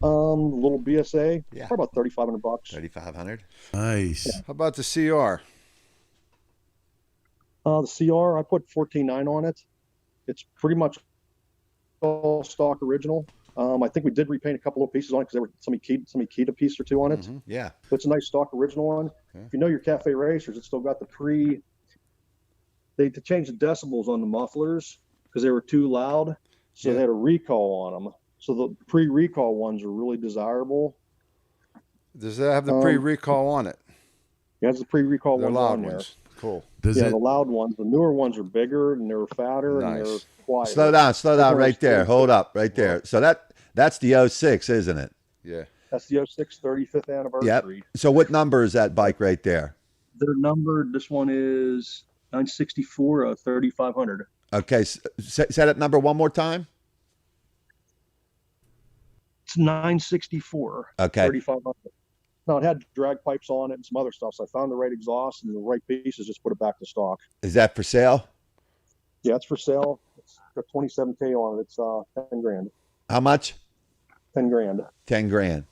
Little BSA. Yeah. Probably about $3,500. 3,500. Nice. Yeah. How about the CR? The CR, I put 14.9 on it. It's pretty much all stock original. I think we did repaint a couple of pieces on it because there were somebody keyed a piece or two on it. Mm-hmm. Yeah. But it's a nice stock original one. Okay. If you know your cafe racers, it's still got the they changed the decibels on the mufflers because they were too loud. So they had a recall on them. So the pre-recall ones are really desirable. Does that have the pre-recall on it? It has the pre-recall They're ones loud on there. ones. Cool. Does Yeah, it? the loud ones. The newer ones are bigger and they're fatter and they're Nice. quieter. Slow down right there. Hold up right there. So that's the 06, isn't it? Yeah. That's the 06 35th anniversary. Yep. So what number is that bike right there? They're numbered. This one is 964 3500. Okay. Say that number one more time. It's 964 Okay. 3500. Now it had drag pipes on it and some other stuff. So I found the right exhaust and the right pieces, just put it back to stock. Is that for sale? Yeah, it's for sale. It's got 27K on it. It's 10 grand. How much? 10 grand. 10 grand.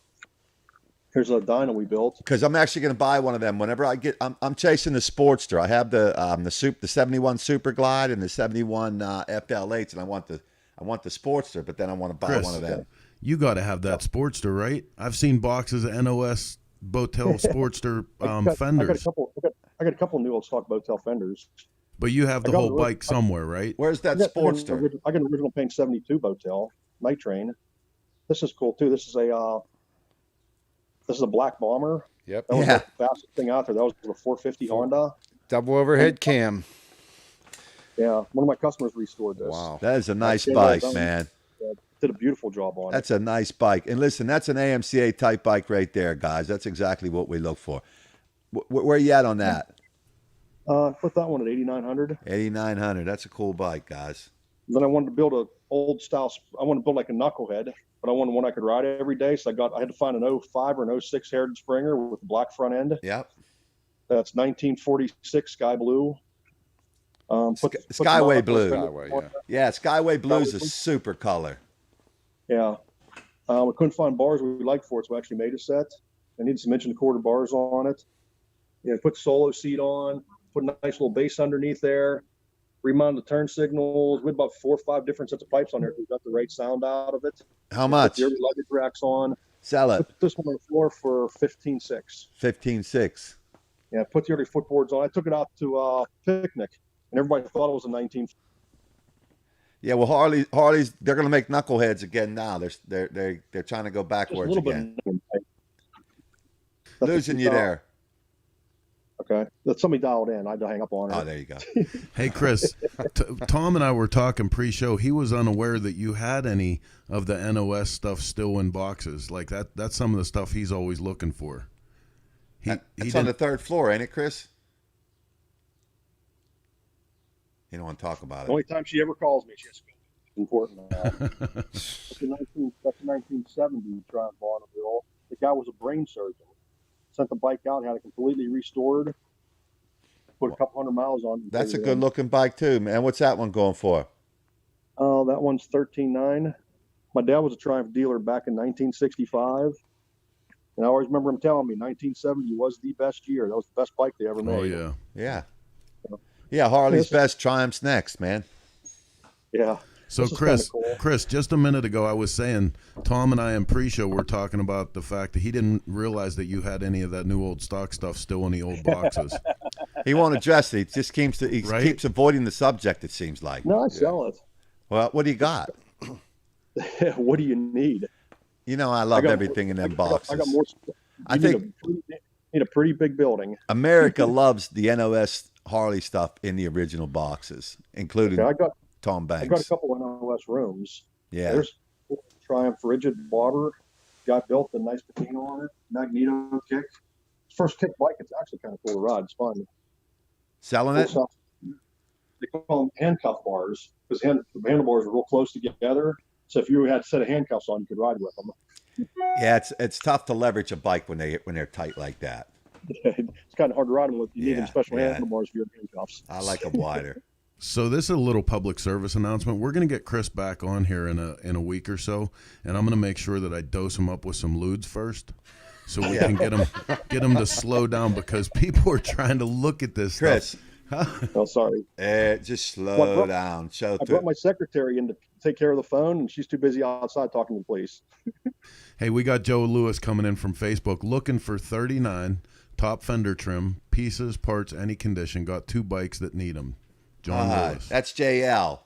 Here's a dyno we built. Because I'm actually going to buy one of them whenever I get. I'm chasing the Sportster. I have the 71 Super Glide and the 71 FL8s, and I want the Sportster, but then I want to buy Chris, one of them. You got to have that Sportster, right? I've seen boxes of NOS Botel Sportster fenders. I got a couple new old stock Botel fenders. But you have the whole bike somewhere, right? Where's that Sportster? I got an original paint 72 Botel night train. This is cool too. This is a black bomber. Yep. That was the fastest thing out there. That was the 450 Honda. Double overhead cam. Yeah, one of my customers restored this. Wow. That is a nice bike, man. Did a beautiful job on it. That's a nice bike. And listen, that's an AMCA type bike right there, guys. That's exactly what we look for. Where are you at on that? Put that one at 8,900. 8,900. That's a cool bike, guys. Then I wanted to build a old style. I wanted to build like a knucklehead, but I wanted one I could ride every day. So I had to find an 05 or an 06 Heritage Springer with a black front end. Yep. That's 1946 sky blue. Skyway blue. Skyway, Yeah, Skyway blue is a super color. Yeah. We couldn't find bars we liked for it, so we actually made a set. I needed some 1.25 bars on it. Yeah, put the solo seat on, put a nice little base underneath there, remounted the turn signals. We had about 4 or 5 different sets of pipes on there. We got the right sound out of it. How much? Put the early luggage racks on. Sell it. Put this one on the floor for 15.6. 15.6. Yeah, put the early footboards on. I took it out to a picnic, and everybody thought it was a 19. Yeah, well, Harley's they're going to make knuckleheads again now. They're trying to go backwards again. Losing you there. Okay, let somebody dialed in. I had to hang up on her. Oh, there you go. Hey, Chris, Tom and I were talking pre-show. He was unaware that you had any of the NOS stuff still in boxes. Like that's some of the stuff he's always looking for. It's on the 3rd floor, ain't it, Chris? You don't want to talk about it. The only time she ever calls me, she has to go. It's important. That's a 1970 Triumph Bonneville. The guy was a brain surgeon. Sent the bike out, had it completely restored. Put a couple hundred miles on. That's a good looking bike too, man. What's that one going for? That one's 13.9. My dad was a Triumph dealer back in 1965. And I always remember him telling me 1970 was the best year. That was the best bike they ever made. Oh, yeah. Yeah. Yeah, Harley's best, Triumph's next, man. Yeah. So, Chris, just a minute ago, I was saying, Tom and I in pre-show were talking about the fact that he didn't realize that you had any of that new old stock stuff still in the old boxes. He won't address it. He just keeps avoiding the subject, it seems like. No, I sell it. Well, what do you got? What do you need? You know, I love everything in them boxes. I got more. Need a pretty big building. America loves the NOS Harley stuff in the original boxes, including Tom Banks. I got a couple of NOS rooms. Yeah. There's Triumph rigid bobber. Got built a nice patina on it. Magneto kick. First kick bike. It's actually kind of cool to ride. It's fun. Selling it? they call them handcuff bars because the handlebars are real close together. So if you had a set of handcuffs on, you could ride with them. Yeah, it's tough to leverage a bike when they're tight like that. It's kind of hard to ride them with. You need them special handlebars for your handcuffs. I like them wider. So this is a little public service announcement. We're going to get Chris back on here in a week or so, and I'm going to make sure that I dose him up with some ludes first, so we can get him to slow down because people are trying to look at this Chris. stuff. Oh, sorry. Just slow down. I brought my secretary in to take care of the phone, and she's too busy outside talking to the police. Hey, we got Joe Lewis coming in from Facebook looking for 39 top fender trim, pieces, parts, any condition. Got 2 bikes that need them. John Lewis. That's JL.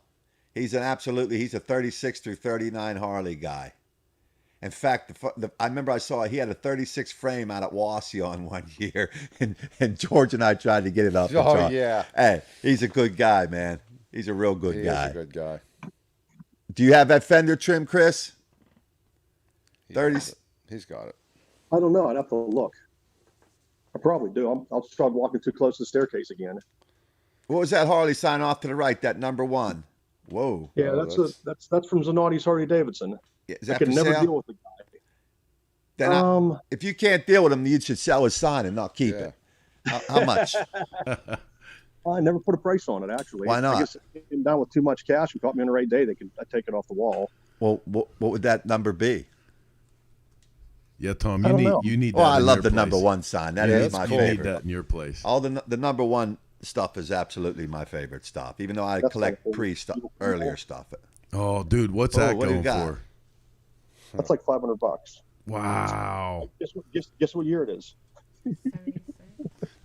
He's a 36 through 39 Harley guy. In fact, I remember he had a 36 frame out at Wasserman one year, and George and I tried to get it up. Oh, yeah. Hey, he's a good guy, man. He's a real good guy. He's a good guy. Do you have that fender trim, Chris? 30. He's got it. I don't know. I'd have to look. I probably do. I'll start walking too close to the staircase again. What was that Harley sign off to the right? That number 1. Whoa. Yeah, that's from Zanotti's Harley Davidson. Yeah, is I that could for never sale? deal with the guy. Then if you can't deal with him, you should sell his sign and not keep it. How much? I never put a price on it, actually. Why not? I guess if it came down with too much cash and caught me on the right day, I'd take it off the wall. Well, what would that number be? Yeah, Tom, you need that. Oh, I in love your the place. number 1 sign. That is my You favorite. need that in your place. All the number 1 stuff is absolutely my favorite stuff. Even though I collect earlier stuff. Oh, dude, what's that what do going you got? for? That's like $500. Wow. Guess what year it is?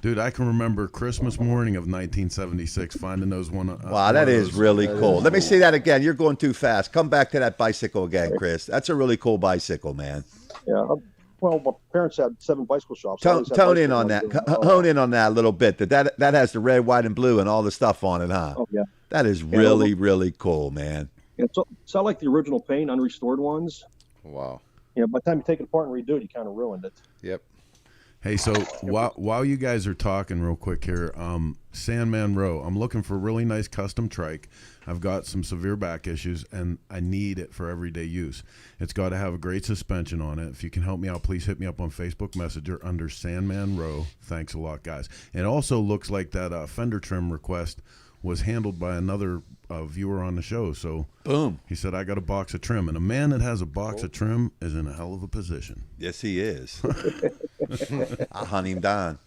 Dude, I can remember Christmas morning of 1976 finding those one. Wow, that is really cool. Let me see that again. You're going too fast. Come back to that bicycle again, Chris. That's a really cool bicycle, man. Yeah. Well, my parents had 7 bicycle shops. Tone in on that. Hone in on that a little bit. That has the red, white, and blue and all the stuff on it, huh? Oh, yeah. That is really, really cool, man. Yeah, so I like the original paint, unrestored ones. Wow. Yeah, by the time you take it apart and redo it, you kind of ruined it. Yep. Hey, so while you guys are talking real quick here, Sandman Row, I'm looking for a really nice custom trike. I've got some severe back issues, and I need it for everyday use. It's got to have a great suspension on it. If you can help me out, please hit me up on Facebook Messenger under Sandman Row. Thanks a lot, guys. It also looks like that fender trim request was handled by another viewer on the show. So boom. He said, I got a box of trim. And a man that has a box of trim is in a hell of a position. Yes, he is. I'll hunt him down.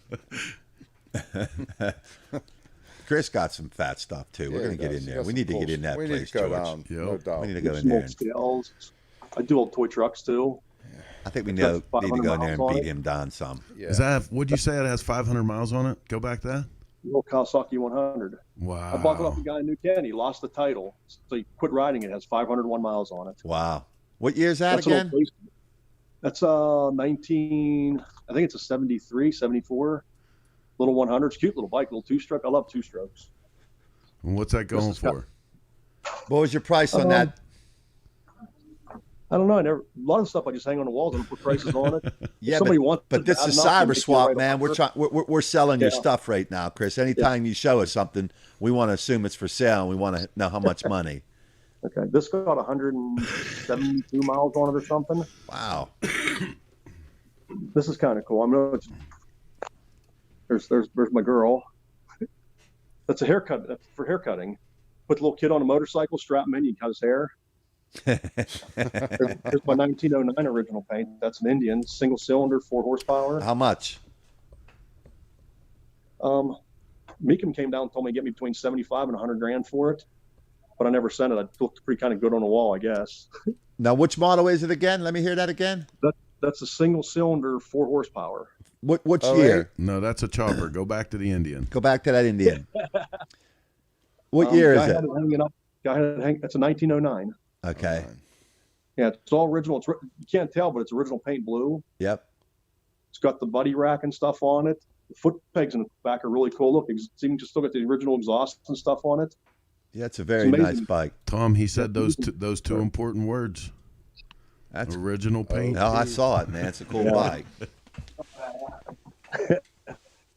Chris got some fat stuff, too. We're going to get in there. We need to get in that place, George. No doubt. We need to go in there. Scales. I do old toy trucks, too. I think we need to go in there and beat him down some. Yeah. Is that, would you say it has 500 miles on it? Go back to that? The old Kawasaki 100. Wow. I bought it off a guy in New Canton. He lost the title, so he quit riding it. It has 501 miles on it. Wow. What year is that again? That's 19, I think it's a 73, 74. Little 100s. Cute little bike, little 2-stroke. I love 2-strokes. And what's that going for? What was your price on that? I don't know. A lot of stuff I just hang on the walls. I don't put prices on it. Yeah, wants but this is Cyber Swap, man. We're selling your stuff right now, Chris. Anytime you show us something, we want to assume it's for sale, and we want to know how much money. Okay, this got 172 miles on it or something. Wow. This is kind of cool. I mean, there's my girl. That's a haircut. That's for haircutting. Put the little kid on a motorcycle, strap him in, you cut his hair. Here's my 1909 original paint. That's an Indian single cylinder, 4 horsepower. How much? Meekum came down and told me to get me between 75 and 100 grand for it, but I never sent it. It looked pretty kind of good on the wall, I guess. Now, which model is it again? Let me hear that again. That's a single cylinder, 4 horsepower. Which year? No, that's a chopper. Go back to the Indian. Go back to that Indian. What year is it? That's a 1909. Okay. Yeah, it's all original. You can't tell, but it's original paint blue. Yep. It's got the buddy rack and stuff on it. The foot pegs in the back are really cool. Look, it's even just still got the original exhaust and stuff on it. Yeah, it's a very nice bike. Tom, he said those two important words. That's original paint. Oh, I saw it, man. It's a cool bike.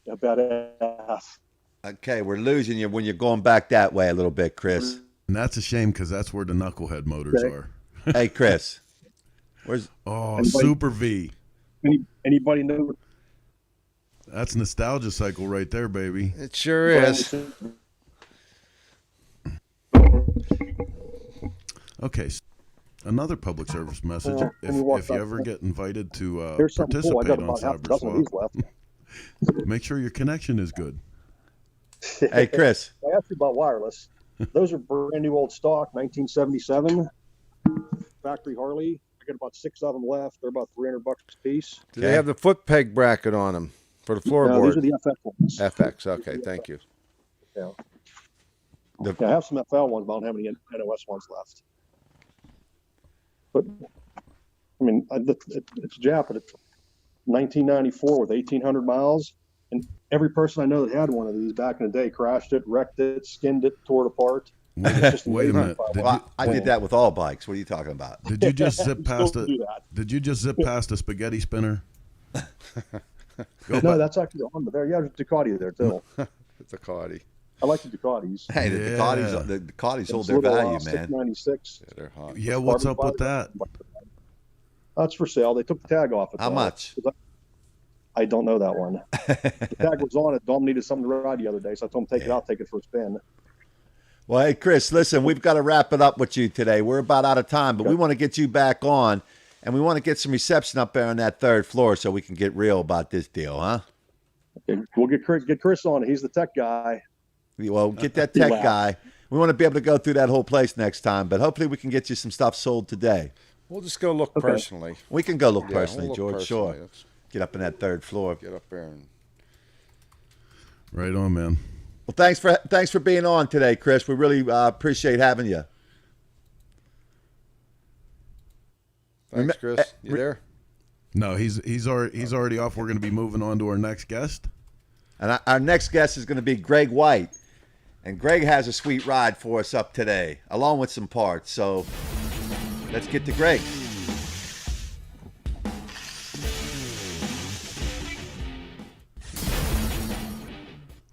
Yeah, badass. Okay, we're losing you when you're going back that way a little bit, Chris. And that's a shame because that's where the knucklehead motors Okay. are. Hey, Chris. Where's Oh, Anybody- Super V. Anybody know? That's nostalgia cycle right there, baby. It sure is. Okay, another public service message. Let me walk If you back. ever get invited to Here's something cool. I participate got on about half a Cyber dozen of these Swap, left. make sure your connection is good. Hey, Chris. I asked you about wireless. Those are brand new old stock, 1977, factory Harley. I got about 6 of them left. They're about $300 a piece. Do they have the foot peg bracket on them for the No, these are floorboard? the FX ones. FX. Okay, thank you. Yeah, I have some FL ones, but I don't have any NOS ones left. But I mean, it's Jap, but it's 1994 with 1,800 miles, and every person I know that had one of these back in the day crashed it, wrecked it, skinned it, tore it apart. It's just Wait a amazing. minute. Did Well, I did that with all bikes. What are you talking about? Did you just zip past Still a? do that. Did you just zip past a spaghetti spinner? Go No, back. that's actually the Honda there. Yeah, there's a Ducati there too. It's a Cardi. I like the Ducatis. Hey, the Yeah. Ducatis hold It's their little, value, man. 696. Yeah, they're hot. Yeah, what's up Carbon with that? That's for sale. They took the tag off it. How though. much? I don't know that one. The tag was on it. Dom needed something to ride the other day, so I told him take it out, take it for a spin. Well, hey, Chris, listen, we've got to wrap it up with you today. We're about out of time, but we Okay. want to get you back on, and we want to get some reception up there on that 3rd floor so we can get real about this deal, huh? Okay, we'll get Chris on it. He's the tech guy. Well, get that tech guy. We want to be able to go through that whole place next time, but hopefully we can get you some stuff sold today. We'll just go look personally. We can go look Yeah, we'll personally, look George. personally. Sure. Let's Get up in that 3rd floor. get up there and Right on, man. Well, thanks for being on today, Chris. We really appreciate having you. thanks, Chris. You there? No, he's already off. We're going to be moving on to our next guest. And our next guest is going to be Greg White. And Greg has a sweet ride for us up today, along with some parts. So let's get to Greg.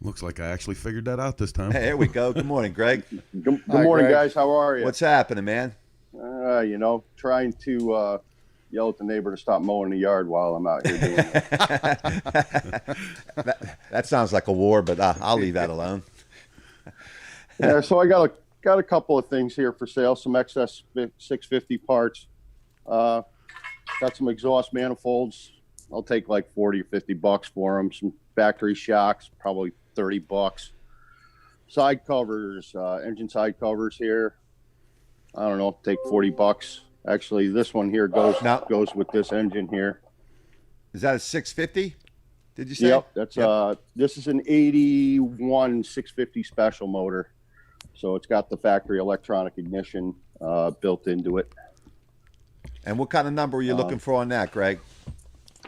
Looks like I actually figured that out this time. Hey, here we go. Good morning, Greg. Good Hi, morning, Greg. guys. How are you? What's happening, man? Trying to yell at the neighbor to stop mowing the yard while I'm out here doing it. That sounds like a war, but I'll leave that alone. Yeah, so I got a couple of things here for sale. Some XS 650 parts. Got some exhaust manifolds. I'll take like 40 or 50 bucks for them. Some factory shocks, probably 30 bucks. Side covers, engine side covers here. I don't know, take 40 bucks. Actually, this one here goes with this engine here. Is that a 650? Did you say? Yep, that's this is an 81 650 special motor. So it's got the factory electronic ignition built into it. And what kind of number are you looking for on that, Greg?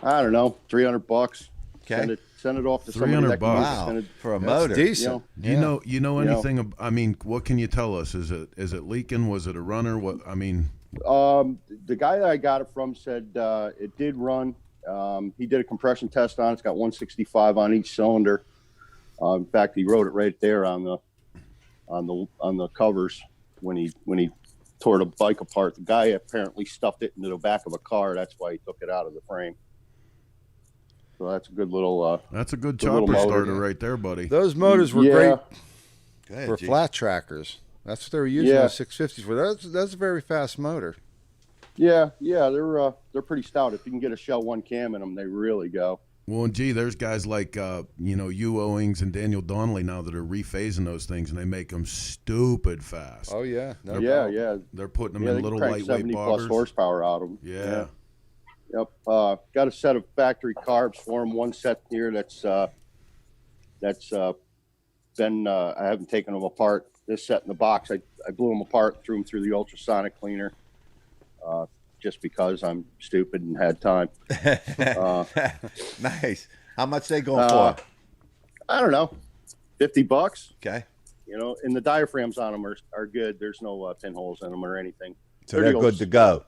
I don't know, 300 bucks. Okay. Send it off to somebody 300 that can bucks. Wow. send it. For a That's motor. decent. Do you know You know. anything? I mean, what can you tell us? Is it leaking? Was it a runner? What I mean, The guy that I got it from said it did run. He did a compression test on it. It's got 165 on each cylinder. In fact, he wrote it right there on the covers when he tore the bike apart. The guy apparently stuffed it into the back of a car. That's why he took it out of the frame. So that's a good little. that's a good The little chopper motor, starter yeah. right there, buddy. Those motors were Yeah. great Go ahead, for G. flat trackers. That's what they were using Yeah. those 650s for. That's a very fast motor. Yeah, they're pretty stout. If you can get a Shell 1 cam in them, they really go. Well, and gee, there's guys like Hugh Owings and Daniel Donnelly now that are rephasing those things, and they make them stupid fast. Oh yeah, no Yeah, doubt. yeah. They're putting them Yeah, in they little can crank lightweight 70 bobbers. plus horsepower out of them. Yeah. Yep. Got a set of factory carbs for them. One set here that's been I haven't taken them apart. This set in the box, I blew them apart, threw them through the ultrasonic cleaner, just because I'm stupid and had time. Nice. How much they going Uh, for? I don't know, $50. Okay. And the diaphragms on them are good. There's no pinholes in them or anything. So they're good to go.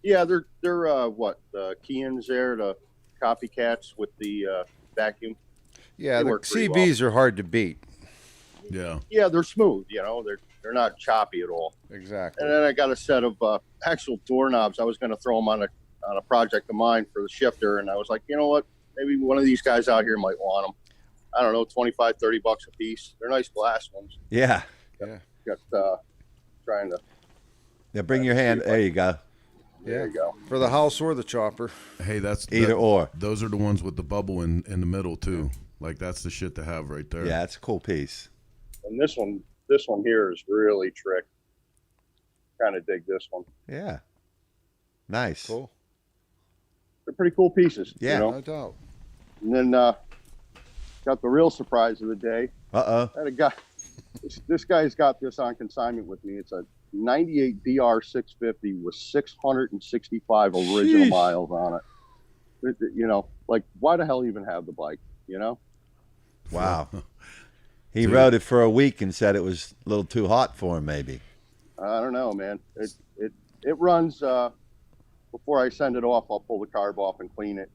Yeah, they're the Keyens there, the copycats with the vacuum. Yeah, They the work pretty CBs are hard to beat. Yeah. Yeah, they're smooth. You know, they're not choppy at all. Exactly. And then I got a set of actual doorknobs. I was going to throw them on a project of mine for the shifter, and I was like, you know what? Maybe one of these guys out here might want them. I don't know, 25, 30 bucks a piece. They're nice glass ones. Yeah. Got trying to. Yeah. Bring your hand. There you go. There you go. For the house or the chopper. Hey, that's Either or. Those are the ones with the bubble in the middle too. Like that's the shit to have right there. Yeah, it's a cool piece. And this one here is really trick. Kind of dig this one. Yeah. Nice. Cool. They're pretty cool pieces. Yeah. You know? No doubt. And then got the real surprise of the day. Uh-oh. I had a guy. This guy's got this on consignment with me. It's a 98 DR 650 with 665 original Sheesh. miles on it. You know, like why the hell even have the bike? You know? Wow. He Dude. rode it for a week and said it was a little too hot for him, maybe. I don't know, man. It runs. Before I send it off, I'll pull the carb off and clean it.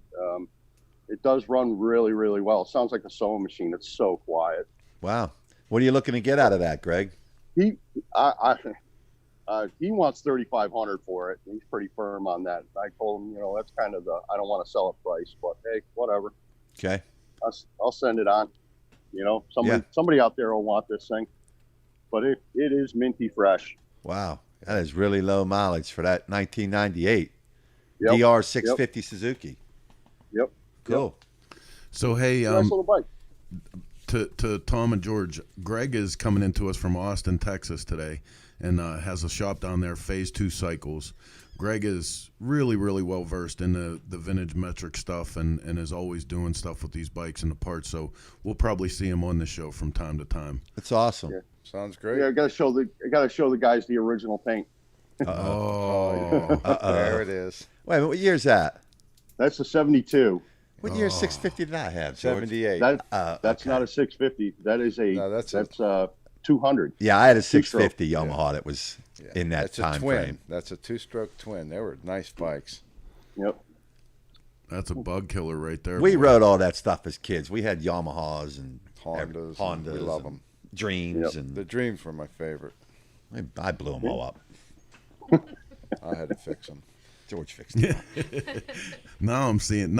It does run really, really well. It sounds like a sewing machine. It's so quiet. Wow. What are you looking to get out of that, Greg? He wants 3,500 for it. He's pretty firm on that. I told him, you know, that's kind of I don't want to sell it price, but hey, whatever. Okay. I'll send it on. You know, somebody out there will want this thing, but it is minty fresh. Wow. That is really low mileage for that 1998 Yep. DR 650 Suzuki. Yep. Cool. So hey, Nice little bike. to Tom and George, Greg is coming into us from Austin, Texas today, and has a shop down there, Phase 2 Cycles. Greg is really, really well versed in the vintage metric stuff and is always doing stuff with these bikes and the parts. So we'll probably see him on the show from time to time. That's awesome. Yeah. Sounds great. Yeah, I gotta show the guys the original paint. Oh, There it is. Wait, what year is that? That's a 72. What year 650 did I have, George? 78. That's okay. not a 650. That is a No, that's a 200. Yeah, I had a Two-stroke. 650 Yamaha that was in that That's a time twin. frame. That's a two-stroke twin. They were nice bikes. Yep. that's a bug killer right there. We boy. rode all that stuff as kids. We had Yamahas and Hondas. Hondas. We love and them. Dreams Yep. The and Dreams were my favorite. I blew them all up. I had to fix them. George fixed it. Now I'm seeing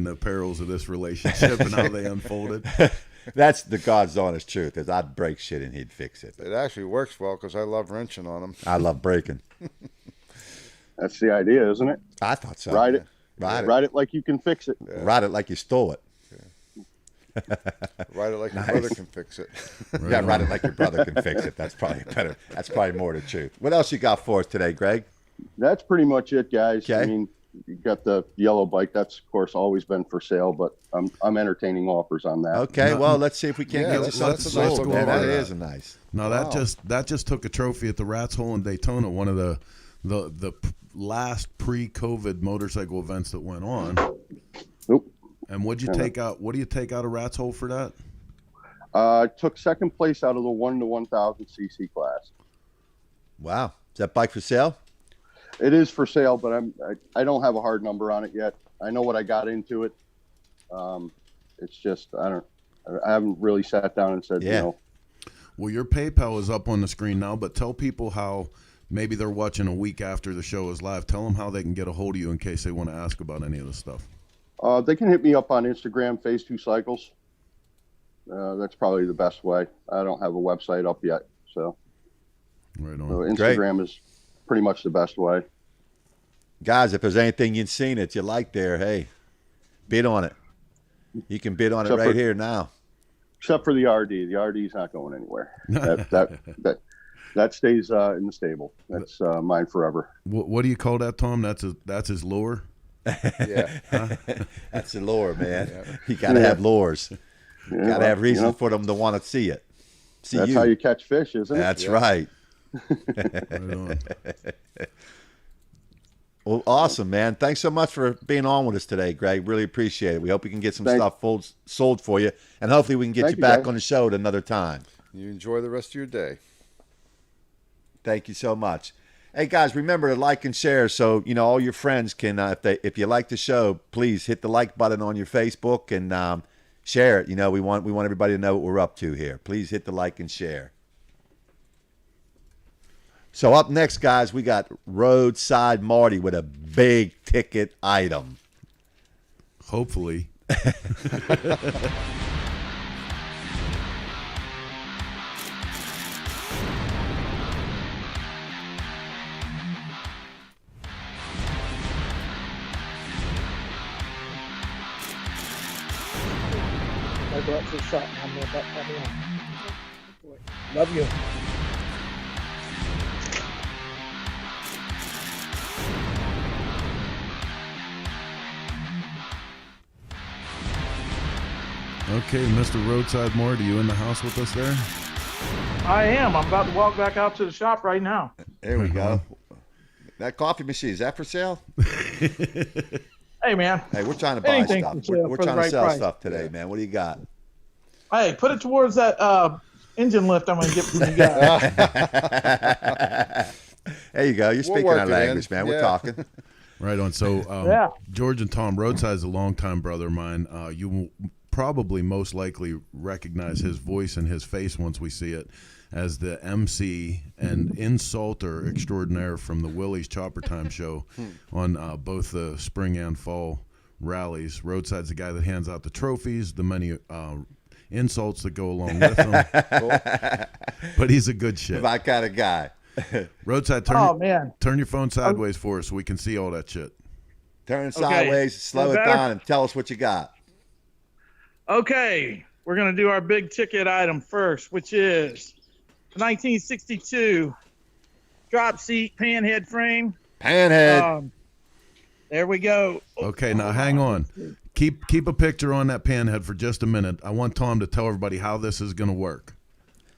the perils of this relationship and how they unfolded. That's the God's honest truth. Is I'd break shit and he'd fix it. It actually works well because I love wrenching on them. I love breaking. That's the idea, isn't it? I thought so. Ride it. Ride it. Like you can fix it. Ride it like you stole it. Ride it like Nice. your brother can fix it. Yeah, ride it like your brother can fix it. That's probably better. That's probably more the truth. What else you got for us today, Greg? That's pretty much it, guys. Okay. I mean, you got the yellow bike. That's of course always been for sale, but I'm entertaining offers on that. Okay, well, let's see if we can't Yeah, get you let's- something that's a nice sold. little Man, that one. is a nice. No, that just took a trophy at the Rat's Hole in Daytona, one of the last pre-COVID motorcycle events that went on. Nope. And what'd you take out? What do you take out of Rat's Hole for that? Took second place out of the 1 to 1,000 cc class. Wow. Is that bike for sale? It is for sale, but I don't have a hard number on it yet. I know what I got into it. It's just I haven't really sat down and said, Yeah. you know. Well, your PayPal is up on the screen now, but tell people how maybe they're watching a week after the show is live. Tell them how they can get a hold of you in case they want to ask about any of this stuff. They can hit me up on Instagram, Phase 2 Cycles. That's probably the best way. I don't have a website up yet, so Right on. Instagram is pretty much the best way. Guys, if there's anything you've seen that you like there, hey, bid on it. You can bid on it Except right for- here now. Except for the RD. The RD is not going anywhere. That stays in the stable. That's mine forever. What do you call that, Tom? That's his lure. Yeah. That's the lure, man. You got to have lures. Yeah, Got to have reasons you know, for them to want to see it. See that's you. how you catch fish, isn't it? That's Yeah. right. Right on. Well, awesome, man. Thanks so much for being on with us today, Greg. Really appreciate it. We hope we can get some Thanks. stuff sold for you, and hopefully we can get Thank you you, back guys. on the show at another time. You enjoy the rest of your day. Thank you so much. Hey, guys, remember to like and share so, all your friends can, if you like the show, please hit the like button on your Facebook and share it. You know, we want everybody to know what we're up to here. Please hit the like and share. So up next, guys, we got Roadside Marty with a big ticket item. Hopefully. I go up to the shop and I'm gonna butt me on. Love you. Okay, Mr. Roadside Marty, you in the house with us there? I am. I'm about to walk back out to the shop right now. There we go. That coffee machine, is that for sale? Hey, man. Hey, we're trying to buy Anything stuff. for sale We're for the trying to right sell price. stuff today, man. What do you got? Hey, put it towards that engine lift I'm going to get from you guys. There you go. You're speaking work our it language, in. man. We're Yeah. talking. Right on. So, Yeah. George and Tom, Roadside is a longtime brother of mine. You will probably most likely recognize his voice and his face once we see it as the MC and insulter extraordinaire from the Willie's Chopper Time show on both the spring and fall rallies. Roadside's the guy that hands out the trophies, the many insults that go along with them. But he's a good shit. My kind of guy. Roadside, Man. turn your phone sideways for us so we can see all that shit. Turn it sideways, slow it better? down, and tell us what you got. Okay. We're going to do our big ticket item first, which is 1962 drop seat panhead frame. Panhead. There we go. Okay, now hang on. Keep a picture on that panhead for just a minute. I want Tom to tell everybody how this is going to work.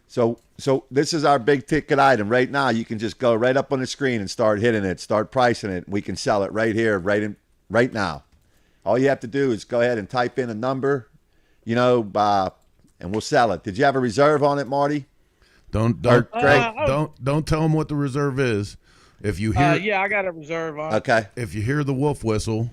So this is our big ticket item. Right now, you can just go right up on the screen and start hitting it, start pricing it. We can sell it right here, right now. All you have to do is go ahead and type in a number, and we'll sell it. Did you have a reserve on it, Marty? Don't Greg? don't tell them what the reserve is. If you hear Yeah, I got a reserve on. Okay. if you hear the wolf whistle,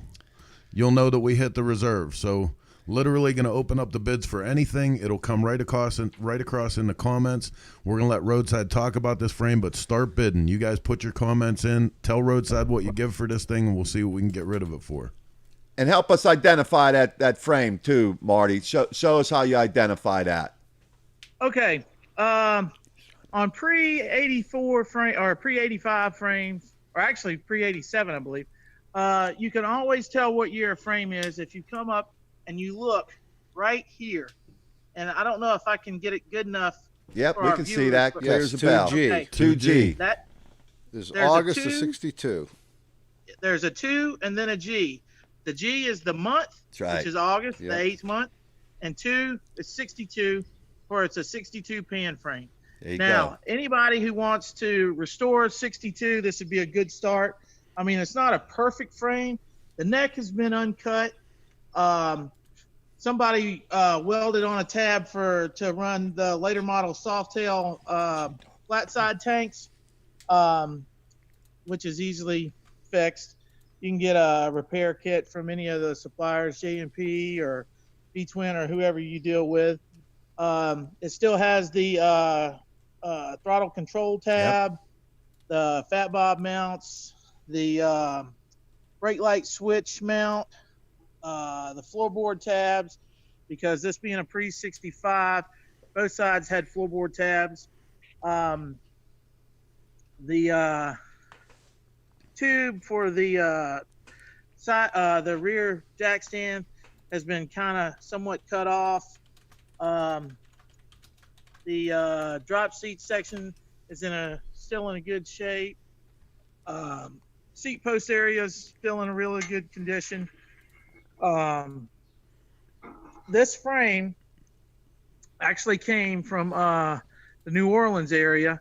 you'll know that we hit the reserve. So literally going to open up the bids for anything. It'll come right across in the comments. We're going to let Roadside talk about this frame, but start bidding. You guys put your comments in. Tell Roadside what you give for this thing, and we'll see what we can get rid of it for. And help us identify that frame too, Marty. Show us how you identify that. Okay. On pre-84 frame or pre-85 frames, or actually pre-87, I believe, you can always tell what year a frame is if you come up and you look right here. And I don't know if I can get it good enough. Yep, for we our can see viewers, that. but- Clear as a Yes, bell. 2G. Okay. 2G. This is There's a August of 2. 62. There's a 2 and then a G. The G is the month, That's right. which is August, Yep. the 8th month, and 2 is 62, or it's a 62 pan frame. There you Now, go. anybody who wants to restore 62, this would be a good start. I mean, it's not a perfect frame. The neck has been uncut. Somebody welded on a tab to run the later model Softail flat side tanks, which is easily fixed. You can get a repair kit from any of the suppliers, J&P or B-Twin or whoever you deal with. It still has the throttle control tab, the fat bob mounts, the brake light switch mount, the floorboard tabs, because this being a pre-65, both sides had floorboard tabs. The tube for the the rear jack stand has been kind of somewhat cut off. The drop seat section is still in a good shape. Seat post area is still in a really good condition. This frame actually came from the New Orleans area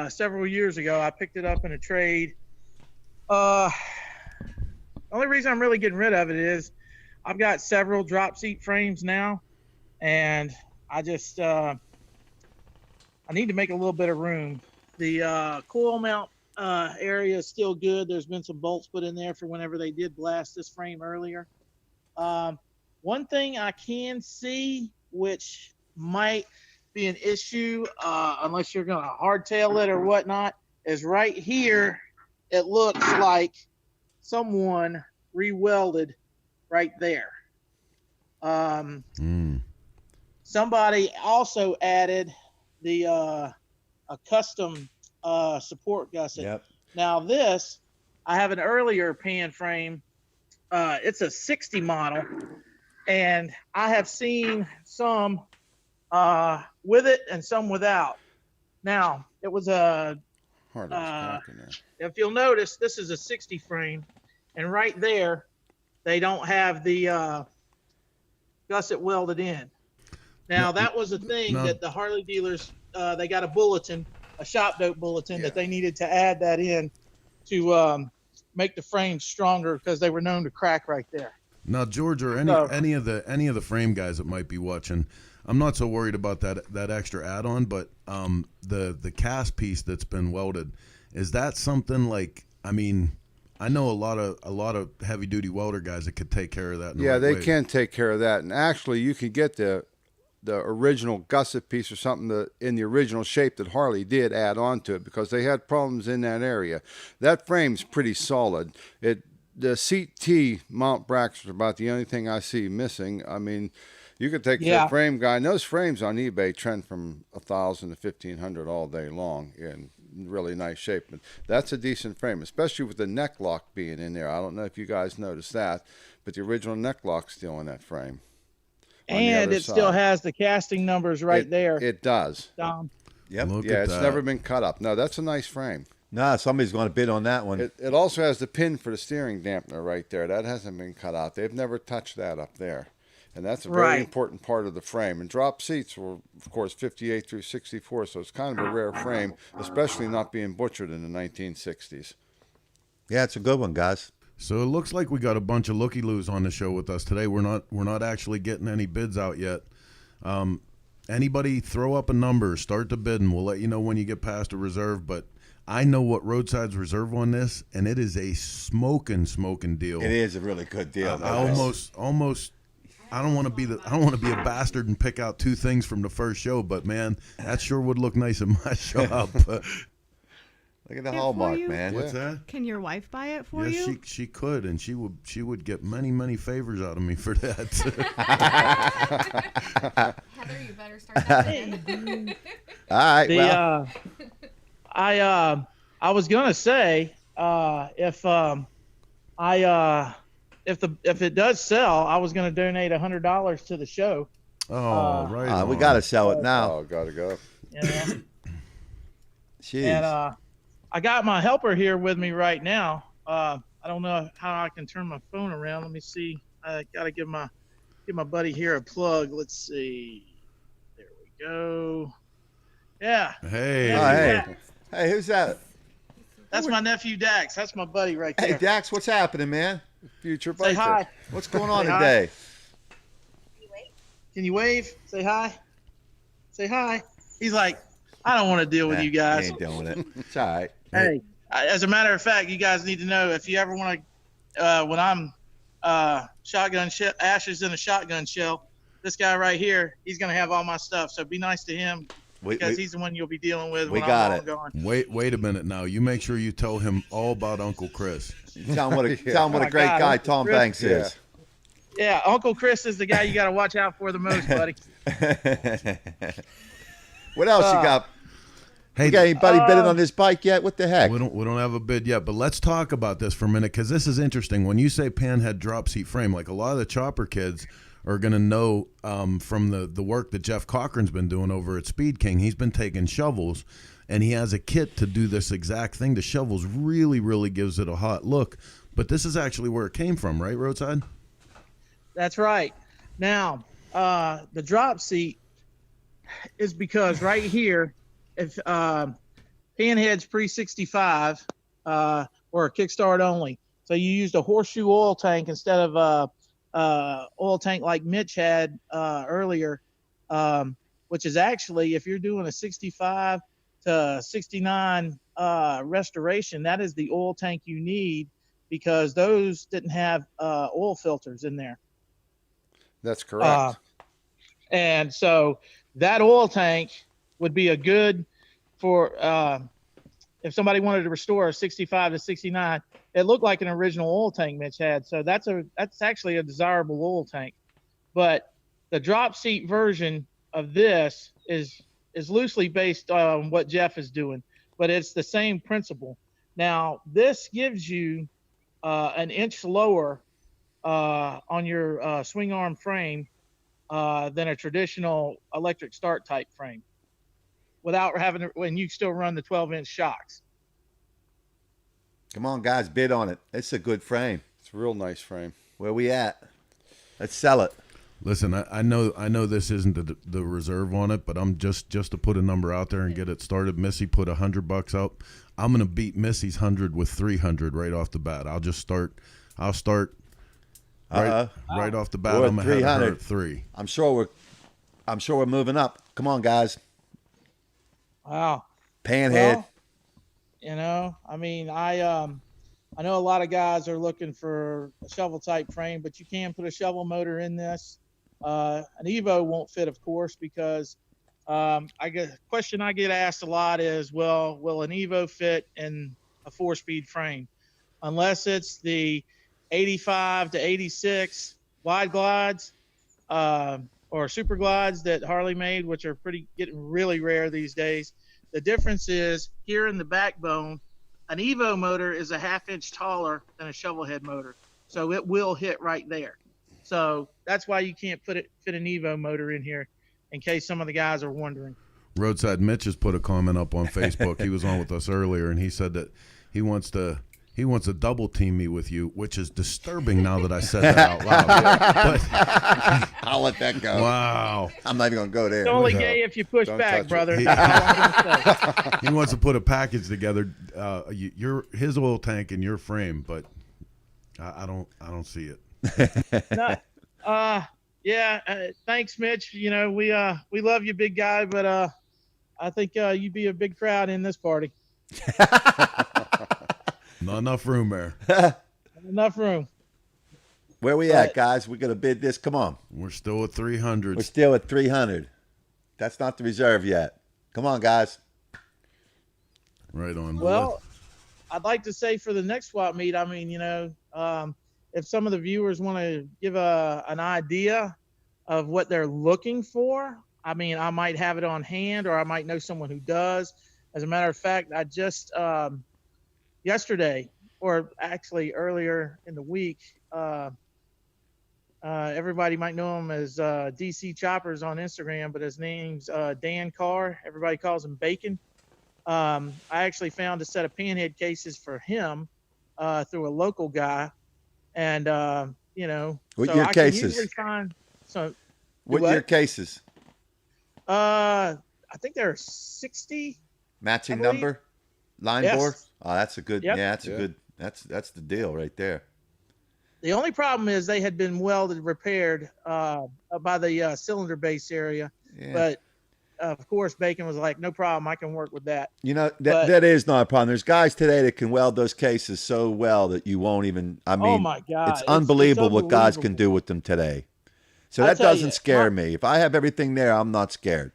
several years ago. I picked it up in a trade. The only reason I'm really getting rid of it is I've got several drop seat frames now, and I just I need to make a little bit of room. The coil mount area is still good. There's been some bolts put in there for whenever they did blast this frame earlier. One thing I can see, which might be an issue, unless you're going to hardtail it or whatnot, is right here. It looks like someone re-welded right there. Somebody also added the a custom support gusset. Yep. Now this, I have an earlier pan frame. It's a 60 model, and I have seen some with it and some without. Now it was a Hard as packing there. if you'll notice, this is a 60 frame, and right there, they don't have the gusset welded in. Now, that was a thing that the Harley dealers, they got a bulletin, a shop dope bulletin, that they needed to add that in to make the frame stronger because they were known to crack right there. Now, George, or any of the frame guys that might be watching, I'm not so worried about that extra add-on, but the cast piece that's been welded, is that something like, I mean, I know a lot of heavy duty welder guys that could take care of that. Yeah, they can take care of that, and actually, you can get the original gusset piece or something in the original shape that Harley did add on to it because they had problems in that area. That frame's pretty solid. The seat T mount brackets are about the only thing I see missing. I mean, you could take the frame guy, and those frames on eBay trend from $1,000 to $1,500 all day long in really nice shape. But that's a decent frame, especially with the neck lock being in there. I don't know if you guys noticed that, but the original neck lock's still in that frame. And it still has the casting numbers there. It does. Dom. Yep. It's never been cut up. No, that's a nice frame. Nah, somebody's going to bid on that one. It also has the pin for the steering dampener right there. That hasn't been cut out. They've never touched that up there. And that's a very important part of the frame. And drop seats were, of course, 58 through 64, so it's kind of a rare frame, especially not being butchered in the 1960s. Yeah, it's a good one, guys. So it looks like we got a bunch of looky-loos on the show with us today. We're not actually getting any bids out yet. Anybody throw up a number, start the bidding. We'll let you know when you get past a reserve. But I know what Roadside's reserve on this, and it is a smoking deal. It is a really good deal. I almost. I don't want to be a bastard and pick out two things from the first show, but man, that sure would look nice in my shop. Look at the hallmark, man. What's that? Can your wife buy it for you? Yes, she could, and she would get many favors out of me for that. Heather, you better start that again. All right. I was gonna say if it does sell, I was gonna donate $100 to the show. Oh, right. We gotta sell it now. Oh, gotta go. Yeah. Jeez. And I got my helper here with me right now. I don't know how I can turn my phone around. Let me see. I gotta give my buddy here a plug. Let's see. There we go. Yeah. Hey. Hey, who's that? That's my nephew Dax. That's my buddy right there. Hey, Dax, what's happening, man? Future biker. Say hi. What's going on Say hi. today? Can you wave? Say hi. Say hi. He's like, I don't want to deal with you guys. He ain't doing it. It's all right. Hey, as a matter of fact, you guys need to know if you ever want to, when I'm shotgun ashes in a shotgun shell, this guy right here, he's going to have all my stuff. So be nice to him because he's the one you'll be dealing with when I'm gone. Wait a minute now. You make sure you tell him all about Uncle Chris. Tell him what a great guy Tom Banks is. Yeah, Uncle Chris is the guy you got to watch out for the most, buddy. What else you got? Hey, you got anybody bidding on this bike yet? What the heck? We don't have a bid yet, but let's talk about this for a minute because this is interesting. When you say panhead drop seat frame, like a lot of the chopper kids are going to know from the work that Jeff Cochran's been doing over at Speed King. He's been taking shovels, and he has a kit to do this exact thing. The shovels really gives it a hot look, but this is actually where it came from, right, Roadside? That's right. Now, the drop seat is because right here, if panhead's pre-65 or a kickstart only, so you used a horseshoe oil tank instead of oil tank like Mitch had earlier, which is actually, if you're doing a 65 to 69 restoration, that is the oil tank you need because those didn't have oil filters in there. That's correct. And so that oil tank would be a good for if somebody wanted to restore a 65 to 69. It looked like an original oil tank Mitch had. So that's actually a desirable oil tank. But the drop seat version of this is loosely based on what Jeff is doing, but it's the same principle. Now, this gives you an inch lower on your swing arm frame than a traditional electric start type frame without having to, when you still run the 12-inch shocks. Come on, guys, bid on it. It's a good frame. It's a real nice frame. Where we at? Let's sell it. Listen, I know this isn't the reserve on it, but I'm just to put a number out there and get it started. Missy put $100 up. I'm gonna beat Missy's 100 with 300 right off the bat. I'll start right off the bat. We're I'm at gonna have her 300. at 3. I'm sure we're moving up. Come on, guys. Wow. Panhead. Well, you know, I mean, I know a lot of guys are looking for a shovel type frame, but you can put a shovel motor in this. An Evo won't fit, of course, because question I get asked a lot is, well, will an Evo fit in a 4-speed frame? Unless it's the 85 to 86 wide glides or super glides that Harley made, which are getting really rare these days. The difference is here in the backbone, an Evo motor is a 1/2 inch taller than a shovel head motor, so it will hit right there. So that's why you can't fit an Evo motor in here, in case some of the guys are wondering. Roadside Mitch has put a comment up on Facebook. He was on with us earlier, and he said that he wants to double team me with you, which is disturbing now that I said that out loud. But I'll let that go. wow. I'm not even going to go there. It's only gay if you push Don't back, touch it. brother. That's all I'm gonna say. He wants to put a package together, his oil tank and your frame, but I don't see it. No, thanks, Mitch. You know, we love you, big guy, but I think you'd be a big crowd in this party. Not enough room there. Enough room. Where we at, guys? We're going to bid this. Come on. We're still at 300. We're still at 300. That's not the reserve yet. Come on, guys. Right on. Well, I'd like to say for the next swap meet, I mean, you know, if some of the viewers want to give an idea of what they're looking for, I mean, I might have it on hand, or I might know someone who does. As a matter of fact, I just yesterday, or actually earlier in the week, everybody might know him as DC Choppers on Instagram, but his name's Dan Carr. Everybody calls him Bacon. I actually found a set of panhead cases for him through a local guy, and you know, What so year I cases? can usually find so. What What? year cases? I think there are 60. Matching I believe. number? Line Yes. bore? Oh, that's a good. Yep. Yeah, that's a Yeah. good. That's the deal right there. The only problem is they had been welded, repaired by the cylinder base area, Yeah. but of course Bacon was like, no problem, I can work with that. You know, But- that is not a problem. There's guys today that can weld those cases so well that you won't even. I mean, Oh my God, it's unbelievable what guys can unbelievable. do with them today. So I'll that tell doesn't you, scare me. If I have everything there, I'm not scared.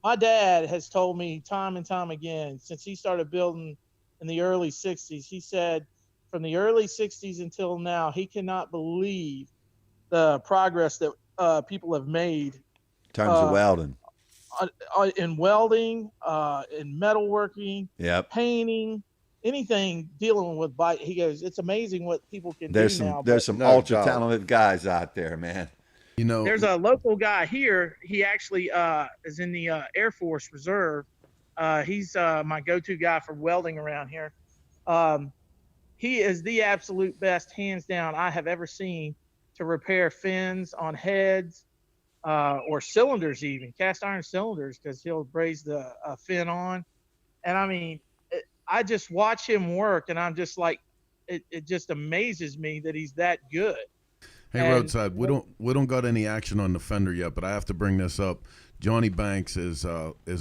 My dad has told me time and time again, since he started building in the early 60s, he said from the early 60s until now, he cannot believe the progress that people have made In terms of welding. in welding, in metalworking, Yep. painting, anything dealing with bike. He goes, it's amazing what people can There's do now. some there's some No ultra doubt. talented guys out there, man. You know, There's a local guy here. He actually is in the Air Force Reserve. He's my go-to guy for welding around here. He is the absolute best, hands down, I have ever seen to repair fins on heads or cylinders, even cast iron cylinders, because he'll braze the fin on. And I mean, I just watch him work, and I'm just like, it just amazes me that he's that good. hey, and- Roadside, we don't got any action on the fender yet, but I have to bring this up. Johnny Banks is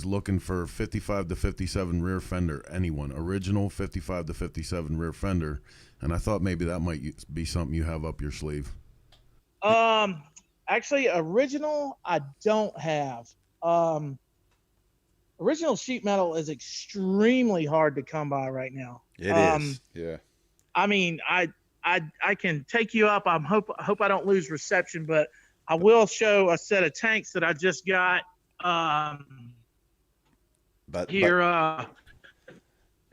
looking for 55 to 57 rear fender. Anyone original 55 to 57 rear fender, and I thought maybe that might be something you have up your sleeve. Actually, original I don't have. Original sheet metal is extremely hard to come by right now. It is. Yeah. I mean, I can take you up. I hope I don't lose reception, but I will show a set of tanks that I just got here.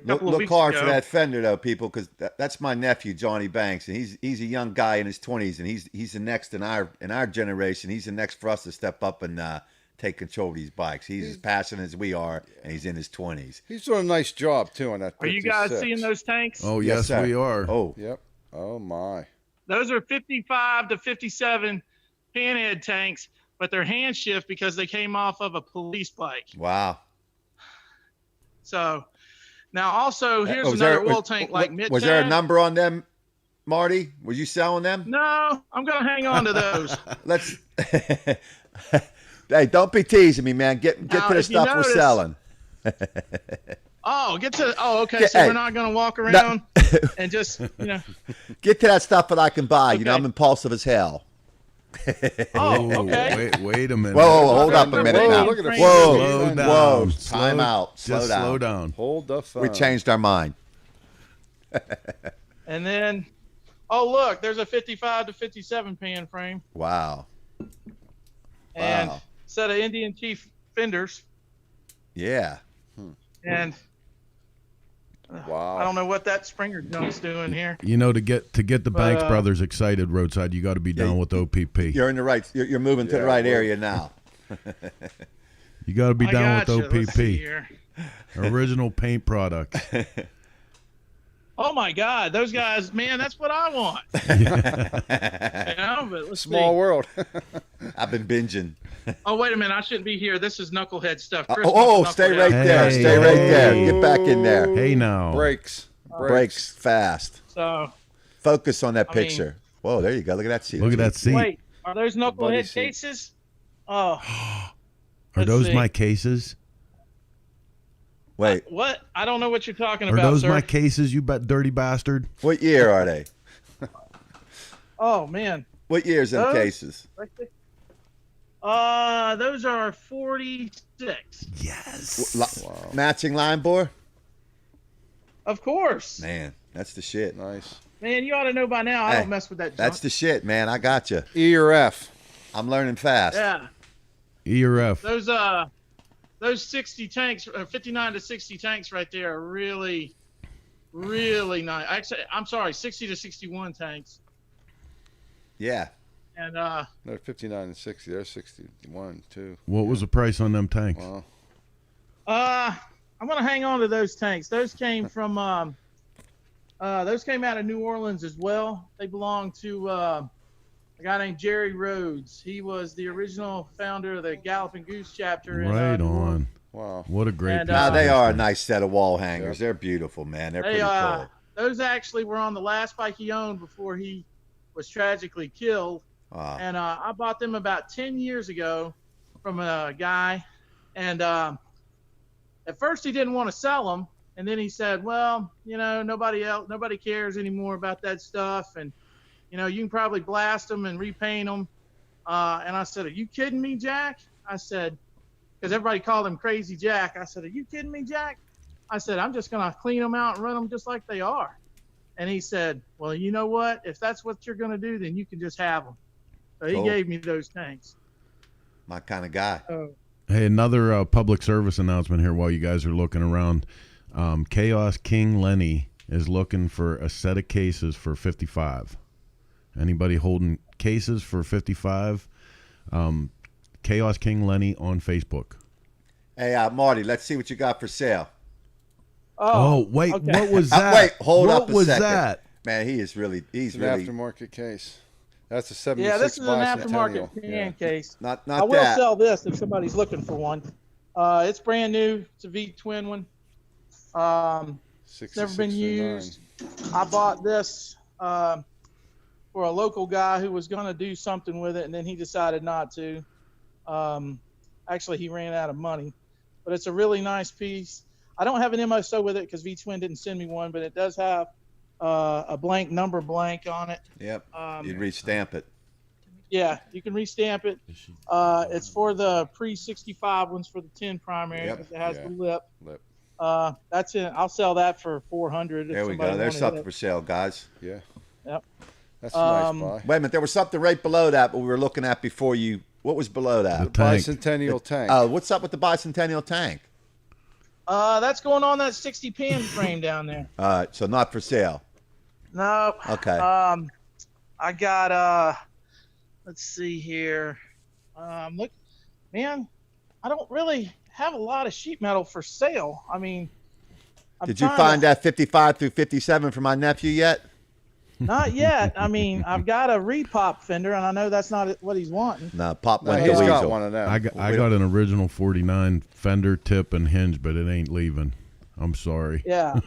Look hard for that fender, though, people, because that's my nephew, Johnny Banks, and he's a young guy in his 20s, and he's the next in our generation. He's the next for us to step up and take control of these bikes. He's as passionate as we are, and he's in his 20s. He's doing a nice job too on that. 56. Are you guys seeing those tanks? Oh yes, sir. we are. Oh, Yep. Oh my. Those are 55 to 57 panhead tanks, but they're hand shift because they came off of a police bike. wow. So now also here's another oil tank like Midtown. Was there a number on them, Marty? Were you selling them? No, I'm gonna hang on to those. Let's. Hey, don't be teasing me, man. Get Now, to the if you stuff we're notice- selling. Okay. So Hey. we're not gonna walk around and just Get to that stuff that I can buy. You know, Okay. I'm impulsive as hell. Oh, okay. Wait a minute. Whoa, hold up a minute Whoa, now. look at the Whoa, Slow down. whoa, Slow- time out. Just slow down. Hold the phone. We changed our mind. And then look, there's a 55 to 57 pan frame Wow. and Wow. set of Indian Chief fenders. Yeah. And Wow. I don't know what that Springer junk's doing here. You know, to get the Banks brothers excited, roadside, you got to be down Yeah, with OPP. You're in the right. You're moving to the Yeah, right well- area now. You got to be down I gotcha. with Let's see OPP. here. Original paint product. Oh my God, those guys, man, that's what I want. But let's Small see. world. I've been binging. Oh, wait a minute, I shouldn't be here. This is knucklehead stuff. Chris Oh, wants stay knucklehead. right there. Hey, Stay right there. hey. Get back in there. Hey now. Brakes. Breaks fast. So, Focus on that I mean- picture. Whoa, there you go. Look at that seat. Look at that seat. wait, are those Buddy knucklehead seat. cases? Oh, Are let's those see. my cases? Wait, what? I don't know what you're talking Are about, those sir. my cases, you dirty bastard? what year are they? Oh man, What year's them Those? cases? right there. Those are 46. Yes. Wow. Matching line bore? Of course, Man, that's the shit. Nice. man. You ought to know by now. I Hey, don't mess with that junk. That's the shit, man. I got you. E or F? I'm learning fast. Yeah, E or F? those 60 tanks, 59 to 60 tanks right there are really, really nice. Actually, I'm sorry, 60 to 61 tanks. Yeah. And They're 59 and 60. They're 61 too. What was the price on them tanks? Wow. I'm gonna hang on to those tanks. Those came from those came out of New Orleans as well. They belong to a guy named Jerry Rhodes. He was the original founder of the Galloping Goose chapter. Right New Orleans. on. Wow. What a great And, piece Now of they are a business. nice set of wall hangers. Yeah. They're beautiful, man. They're They, pretty cool. those actually were on the last bike he owned before he was tragically killed. Wow. And I bought them about 10 years ago from a guy. And at first he didn't want to sell them. And then he said, well, nobody cares anymore about that stuff. And, you can probably blast them and repaint them. And I said, are you kidding me, Jack? I said, because everybody called him Crazy Jack. I said, are you kidding me, Jack? I said, I'm just going to clean them out and run them just like they are. And he said, well, you know what? If that's what you're going to do, then you can just have them. So he Cool. gave me those tanks. My kind of guy. Hey, another public service announcement here while you guys are looking around. Chaos King Lenny is looking for a set of cases for 55. Anybody holding cases for 55? Chaos King Lenny on Facebook. Hey, Marty, let's see what you got for sale. Oh, wait, okay. what was that? Wait, hold what up a was second. that? Man, he's really It's an aftermarket case. That's a 76 Yeah, this is an bicentennial. aftermarket pan case. not I will that. sell this if somebody's looking for one. It's brand new. It's a V-twin one. It's never been 66 or 9. used. I bought this for a local guy who was going to do something with it, and then he decided not to. Actually, he ran out of money. But it's a really nice piece. I don't have an MSO with it because V-twin didn't send me one, but it does have a blank number blank on it. Yep. Um, You'd restamp it. Yeah, you can restamp it. It's for the pre-65 ones for the 10 primary Yep. because it has Yeah. the lip. Lip. That's it. I'll sell that for 400. There we go. There's something for sale, guys. Yeah. Yep. That's a nice buy. Wait a minute. There was something right below that, but we were looking at before you. What was below that? The tank. Bicentennial tank. What's up with the bicentennial tank? That's going on that 60 pan frame down there. So not for sale. No. Okay. I got let's see here. Look, man, I don't really have a lot of sheet metal for sale. I mean, Did you find that 55 through 57 for my nephew yet? Not yet. I mean, I've got a repop fender, and I know that's not what he's wanting. No, Pop No, went he's to got Weasel. one of them. I got an original 49 fender tip and hinge, but it ain't leaving. I'm sorry. Yeah.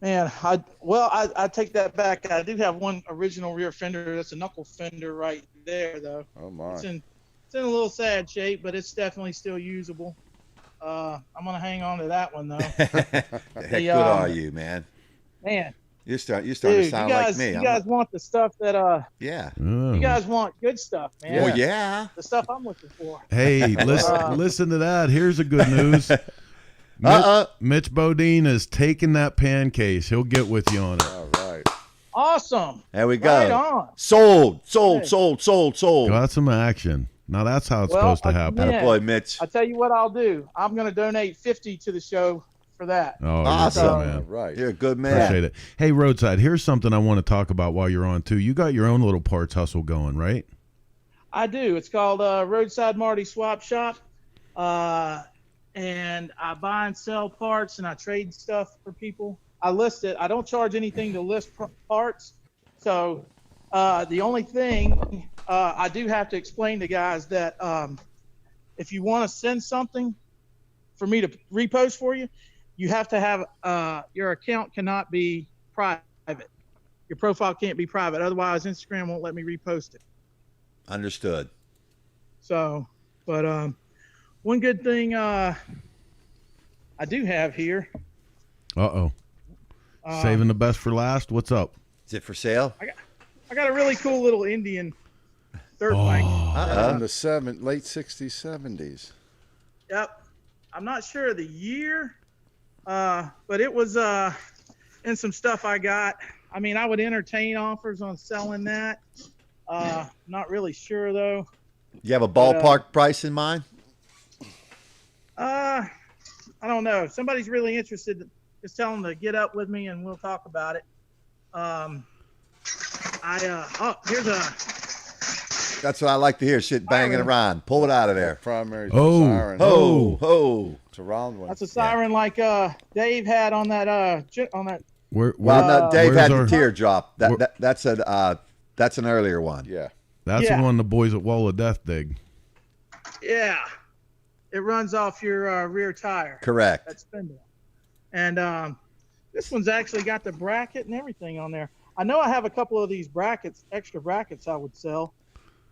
Man, I take that back. I do have one original rear fender. That's a knuckle fender right there, though. Oh my. It's in a little sad shape, but it's definitely still usable. I'm gonna hang on to that one though. The heck good are you, man? Man, You're starting dude, to sound you guys, like me. you guys want the stuff that Yeah. Oh. you guys want good stuff, man. Well, yeah. The stuff I'm looking for. Hey, listen to that. Here's the good news. Mitch Bodine is taking that pan case. He'll get with you on it. All right. Awesome. There we go. Right on. Sold. Hey. Sold. Got some action. Now that's how it's supposed to happen. Yeah. Boy, Mitch. I tell you what I'll do. I'm gonna donate 50 to the show for that. Oh, Awesome. you're a All good man. right. You're a good man. Appreciate it. Hey, Roadside, here's something I want to talk about while you're on, too. You got your own little parts hustle going, right? I do. It's called Roadside Marty Swap Shop. And I buy and sell parts and I trade stuff for people. I list it. I don't charge anything to list parts. So the only thing I do have to explain to guys that if you want to send something for me to repost for you, you have to have your account cannot be private. Your profile can't be private. Otherwise, Instagram won't let me repost it. Understood. So, but one good thing I do have here. Uh-oh. Saving the best for last? What's up? Is it for sale? I got a really cool little Indian dirt bike. From the late 60s, 70s. Yep. I'm not sure of the year, but it was in some stuff I got. I mean, I would entertain offers on selling that. Not really sure though. You have a ballpark price in mind? I don't know. If somebody's really interested, just tell them to get up with me and we'll talk about it. Here's a. That's what I like to hear. Shit banging around. Pull it out of there. Primary Oh. siren. Ho. It's a round one. That's a siren like Dave had on that Where, Well, no, Dave where's had our- the teardrop. That's an earlier one. Yeah. That's Yeah. the one the boys at Wall of Death dig. Yeah. It runs off your rear tire. Correct. That spindle. And this one's actually got the bracket and everything on there. I know I have a couple of these extra brackets I would sell.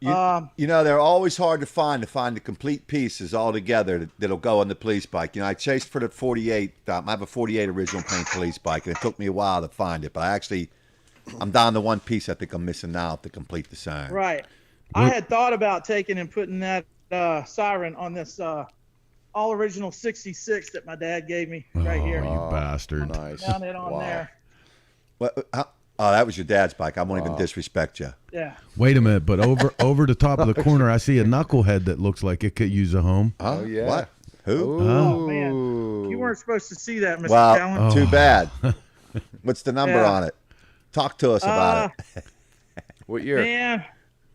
You know, they're always hard to find the complete pieces all together that'll go on the police bike. You know, I chased for the 48. I have a 48 original paint police bike, and it took me a while to find it. But I'm down to one piece I think I'm missing now to complete the sign. Right. I had thought about taking and putting that siren on this all original 66 that my dad gave me right here. Oh, you bastard. Nice. Down it on there. Oh, that was your dad's bike. I won't even disrespect you. Yeah. Wait a minute, but over the top of the corner, I see a knucklehead that looks like it could use a home. Oh, yeah. What? Who? Oh, man. You weren't supposed to see that, Mr. Well, Callen. too bad. What's the number Yeah. on it? Talk to us about it. What year? Man,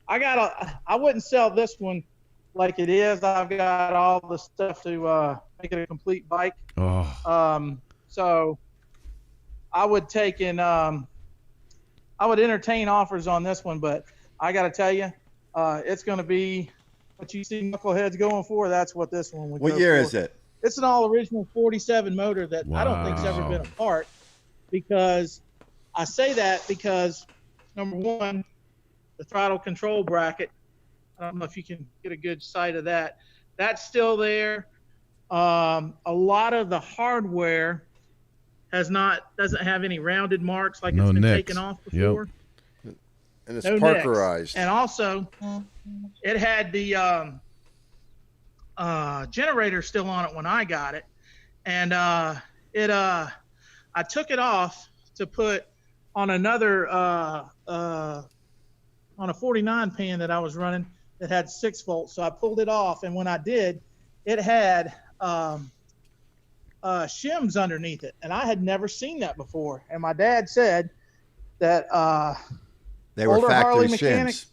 I wouldn't sell this one like it is. I've got all the stuff to make it a complete bike. Oh, So I would take in I would entertain offers on this one, but I got to tell you, it's going to be what you see knuckleheads going for. That's what this one would. What year is it? It's an all original 47 motor that I don't think's ever Wow. been apart. Because I say that because number one, the throttle control bracket. I don't know if you can get a good sight of that. That's still there. A lot of the hardware doesn't have any rounded marks like No it's been nicks. taken off Yep. before. And it's no nicks. Parkerized. And also, it had the generator still on it when I got it, and I took it off to put on another on a 49 pan that I was running that had 6 volts. So I pulled it off, and when I did, it had shims underneath it, and I had never seen that before. And my dad said that They were older Harley factory mechanics, shims.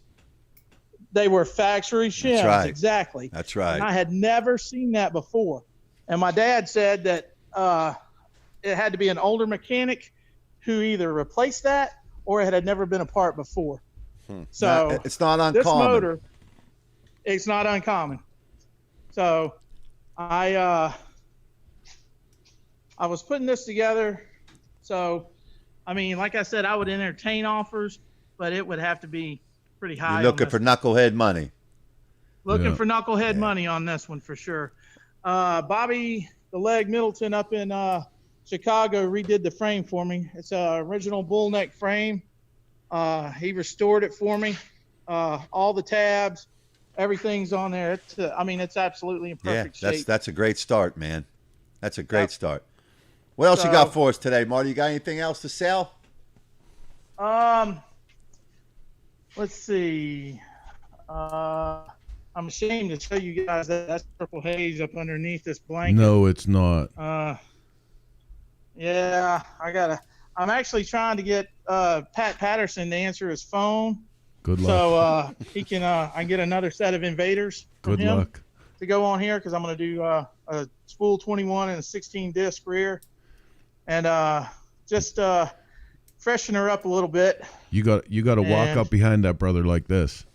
they were factory shims. That's right. Exactly. That's right. And I had never seen that before. And my dad said that it had to be an older mechanic who either replaced that or it had never been a part before. So It's not uncommon. this motor, it's not uncommon. So I was putting this together. So, I mean, like I said, I would entertain offers, but it would have to be pretty high. You're looking for knucklehead money. Looking for knucklehead money on this one for sure. Bobby the Leg Middleton up in Chicago redid the frame for me. It's a original bull neck frame. He restored it for me. All the tabs, everything's on there. It's absolutely in perfect shape. That's a great start, man. That's a great start. What else you got for us today, Marty? You got anything else to sell? Let's see. I'm ashamed to show you guys that's purple haze up underneath this blanket. No, it's not. Yeah, I'm actually trying to get Pat Patterson to answer his phone. Good luck. So he can I can get another set of invaders from Good him luck. to go on here, because I'm going to do a spool 21 and a 16 disc rear, and just freshen her up a little bit. You got to walk up behind that brother like this.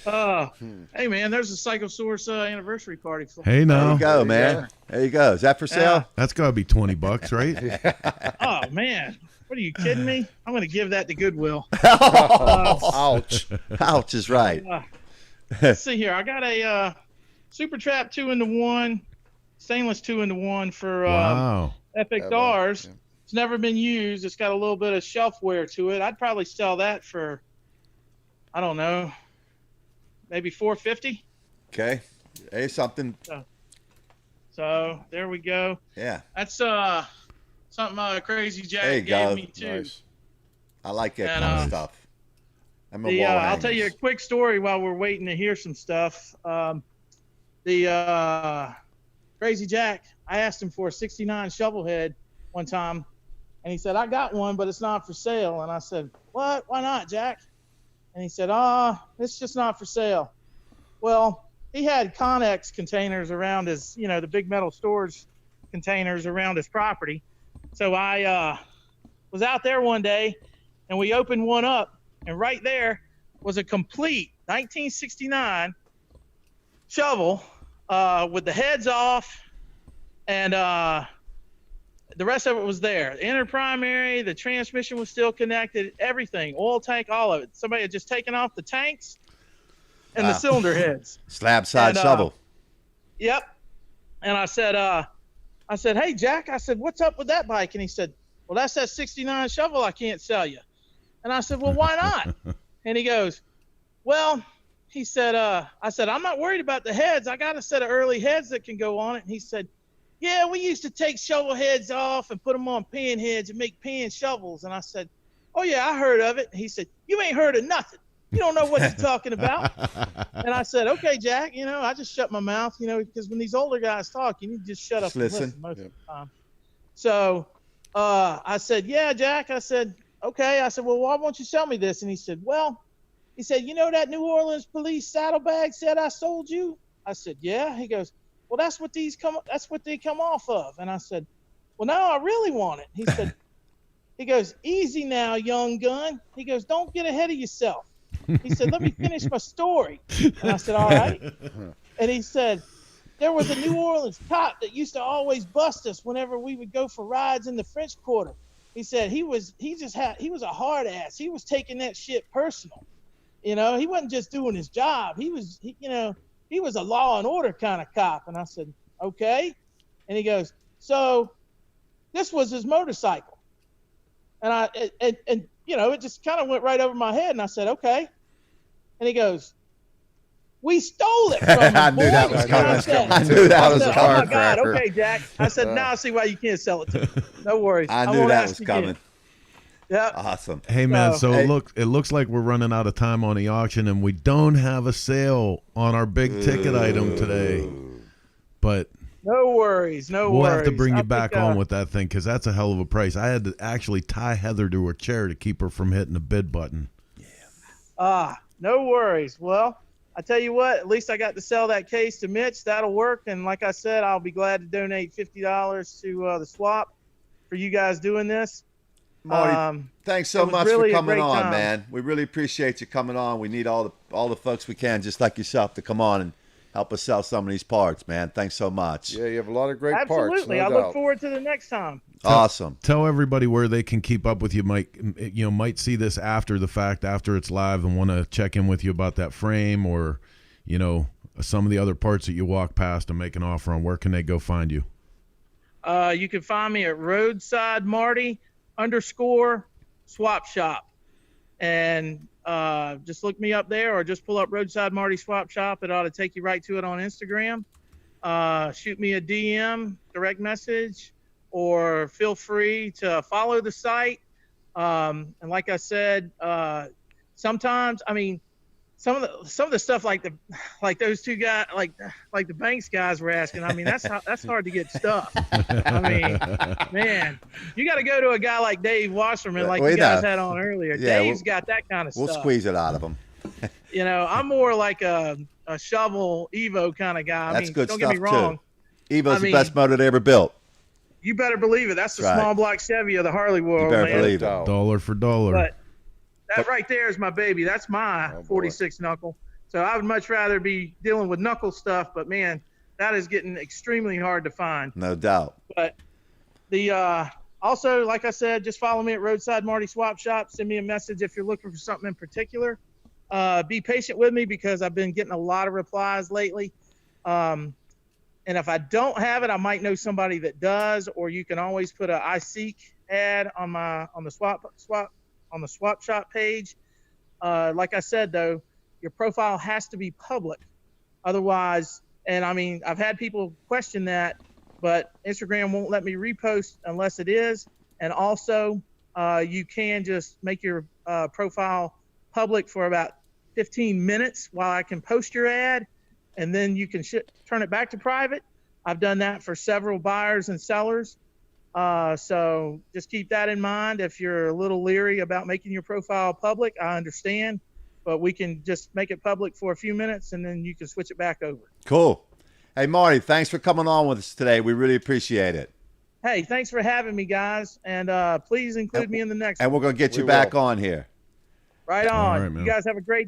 Hey man, there's a Psychosaurus anniversary party. Hey now. There you go, man. There you go. Is that for sale? That's got to be $20, right? Oh man, what are you kidding me? I'm going to give that to Goodwill. Ouch. Ouch is right. Let's see here. I got a Super Trap 2-in-1, stainless 2-in-1 for Wow. FXRs. It's never been used. It's got a little bit of shelf wear to it. I'd probably sell that for, I don't know, maybe $450. Okay. Hey, something. So there we go. Yeah. That's something Crazy Jack There you gave go. me too. Nice. I like that And, kind of stuff. I'm a The, wall I'll tell you a hangers. quick story while we're waiting to hear some stuff. The Crazy Jack, I asked him for a 69 shovel head one time, and he said, I got one, but it's not for sale. And I said, what? Why not, Jack? And he said, it's just not for sale. Well, he had Connex containers around his, the big metal storage containers around his property. So I was out there one day, and we opened one up, and right there was a complete 1969 shovel with the heads off, and the rest of it was there. The inner primary, the transmission was still connected, everything, oil tank, all of it. Somebody had just taken off the tanks and the cylinder heads. Slab side And, shovel. Yep. And I said, hey, Jack, I said, what's up with that bike? And he said, well, that's that 69 shovel I can't sell you. And I said, well, why not? And he goes, well, he said, I said, I'm not worried about the heads. I got a set of early heads that can go on it. And he said, yeah, we used to take shovel heads off and put them on pan heads and make pan shovels. And I said, oh, yeah, I heard of it. And he said, you ain't heard of nothing. You don't know what you're talking about. And I said, okay, Jack, I just shut my mouth, because when these older guys talk, you need to just shut up and listen most of the time. So I said, yeah, Jack. I said, okay. I said, well, why won't you sell me this? And he said, that New Orleans police saddlebag said I sold you? I said, yeah. He goes, well, that's what they come off of. And I said, well, no, I really want it. He goes, easy now, young gun. He goes, don't get ahead of yourself. He said, let me finish my story. And I said, all right. And he said, there was a New Orleans cop that used to always bust us whenever we would go for rides in the French Quarter. He said he was a hard ass. He was taking that shit personal. He wasn't just doing his job. He was a law and order kind of cop. And I said, okay. And he goes, so this was his motorcycle. And it just kind of went right over my head. And I said, okay. And he goes, we stole it from him. I knew that was coming. I knew that was oh coming. my God. Okay, Jack. I said, now I see why you can't sell it to me. No worries. I knew that was coming. Yeah. Awesome. Hey man, so Hey. it looks like we're running out of time on the auction, and we don't have a sale on our big ticket item today. But No worries. we'll have to bring you back on with that thing, because that's a hell of a price. I had to actually tie Heather to a chair to keep her from hitting the bid button. No worries. Well, I tell you what, at least I got to sell that case to Mitch. That'll work. And like I said, I'll be glad to donate $50 to the swap for you guys doing this. Marty, thanks so much really for a coming great on, time. man. We really appreciate you coming on. We need all the folks we can, just like yourself, to come on and help us sell some of these parts, man. Thanks so much. Yeah, you have a lot of great Absolutely. parts. I No look doubt. forward to the next time. Awesome. Tell everybody where they can keep up with you. Might see this after the fact, after it's live, and want to check in with you about that frame, or some of the other parts that you walk past and make an offer on. Where can they go find you? You can find me at Roadside Marty _swap shop, and just look me up there, or just pull up Roadside Marty Swap Shop. It ought to take you right to it on Instagram. Shoot me a DM, direct message, or feel free to follow the site. And like I said, sometimes, I mean, some of the stuff like those two guys, like the Banks guys were asking. I mean, that's hard to get stuff. I mean, man, you got to go to a guy like Dave Wasserman, like you guys had on earlier. Yeah, Dave's got that kind of We'll stuff. squeeze it out of them. I'm more like a shovel Evo kind of guy. That's good don't stuff, get me wrong. too. Evo's the mean, best motor they ever built. You better believe it. That's the That's right. small block Chevy of the Harley world, You better man. believe it. Dollar for dollar. But that right there is my baby. That's my 46 knuckle. So I would much rather be dealing with knuckle stuff, but man, that is getting extremely hard to find. No doubt. But the also, like I said, just follow me at Roadside Marty Swap Shop. Send me a message if you're looking for something in particular. Be patient with me, because I've been getting a lot of replies lately. And if I don't have it, I might know somebody that does, or you can always put a I seek ad on the swap shop page. Like I said, though, your profile has to be public. Otherwise, and I mean, I've had people question that, but Instagram won't let me repost unless it is. And also, you can just make your profile public for about 15 minutes while I can post your ad, and then you can turn it back to private. I've done that for several buyers and sellers. So just keep that in mind. If you're a little leery about making your profile public, I understand, but we can just make it public for a few minutes, and then you can switch it back over. Cool. Hey, Marty, thanks for coming on with us today. We really appreciate it. Hey, thanks for having me, guys, and please include me in the next And one. we're going to get you back on here. Right on. All right, man. You guys have a great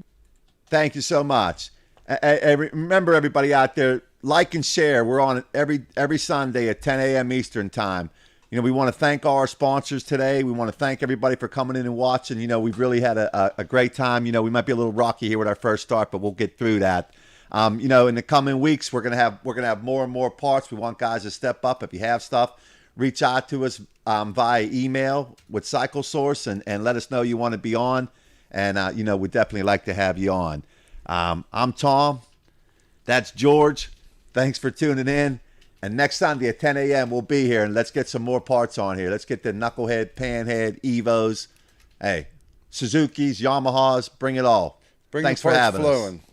Thank you so much. Remember, everybody out there, like and share. We're on every Sunday at 10 a.m. Eastern time. We want to thank all our sponsors today. We want to thank everybody for coming in and watching. We've really had a great time. We might be a little rocky here with our first start, but we'll get through that. In the coming weeks, we're gonna have more and more parts. We want guys to step up. If you have stuff, reach out to us via email with Cycle Source and let us know you want to be on. And we'd definitely like to have you on. I'm Tom. That's George. Thanks for tuning in. And next Sunday at 10 a.m. we'll be here, and let's get some more parts on here. Let's get the Knucklehead, Panhead, Evos, hey, Suzuki's, Yamahas, bring it all. Bring Thanks the for parts having us. flowing.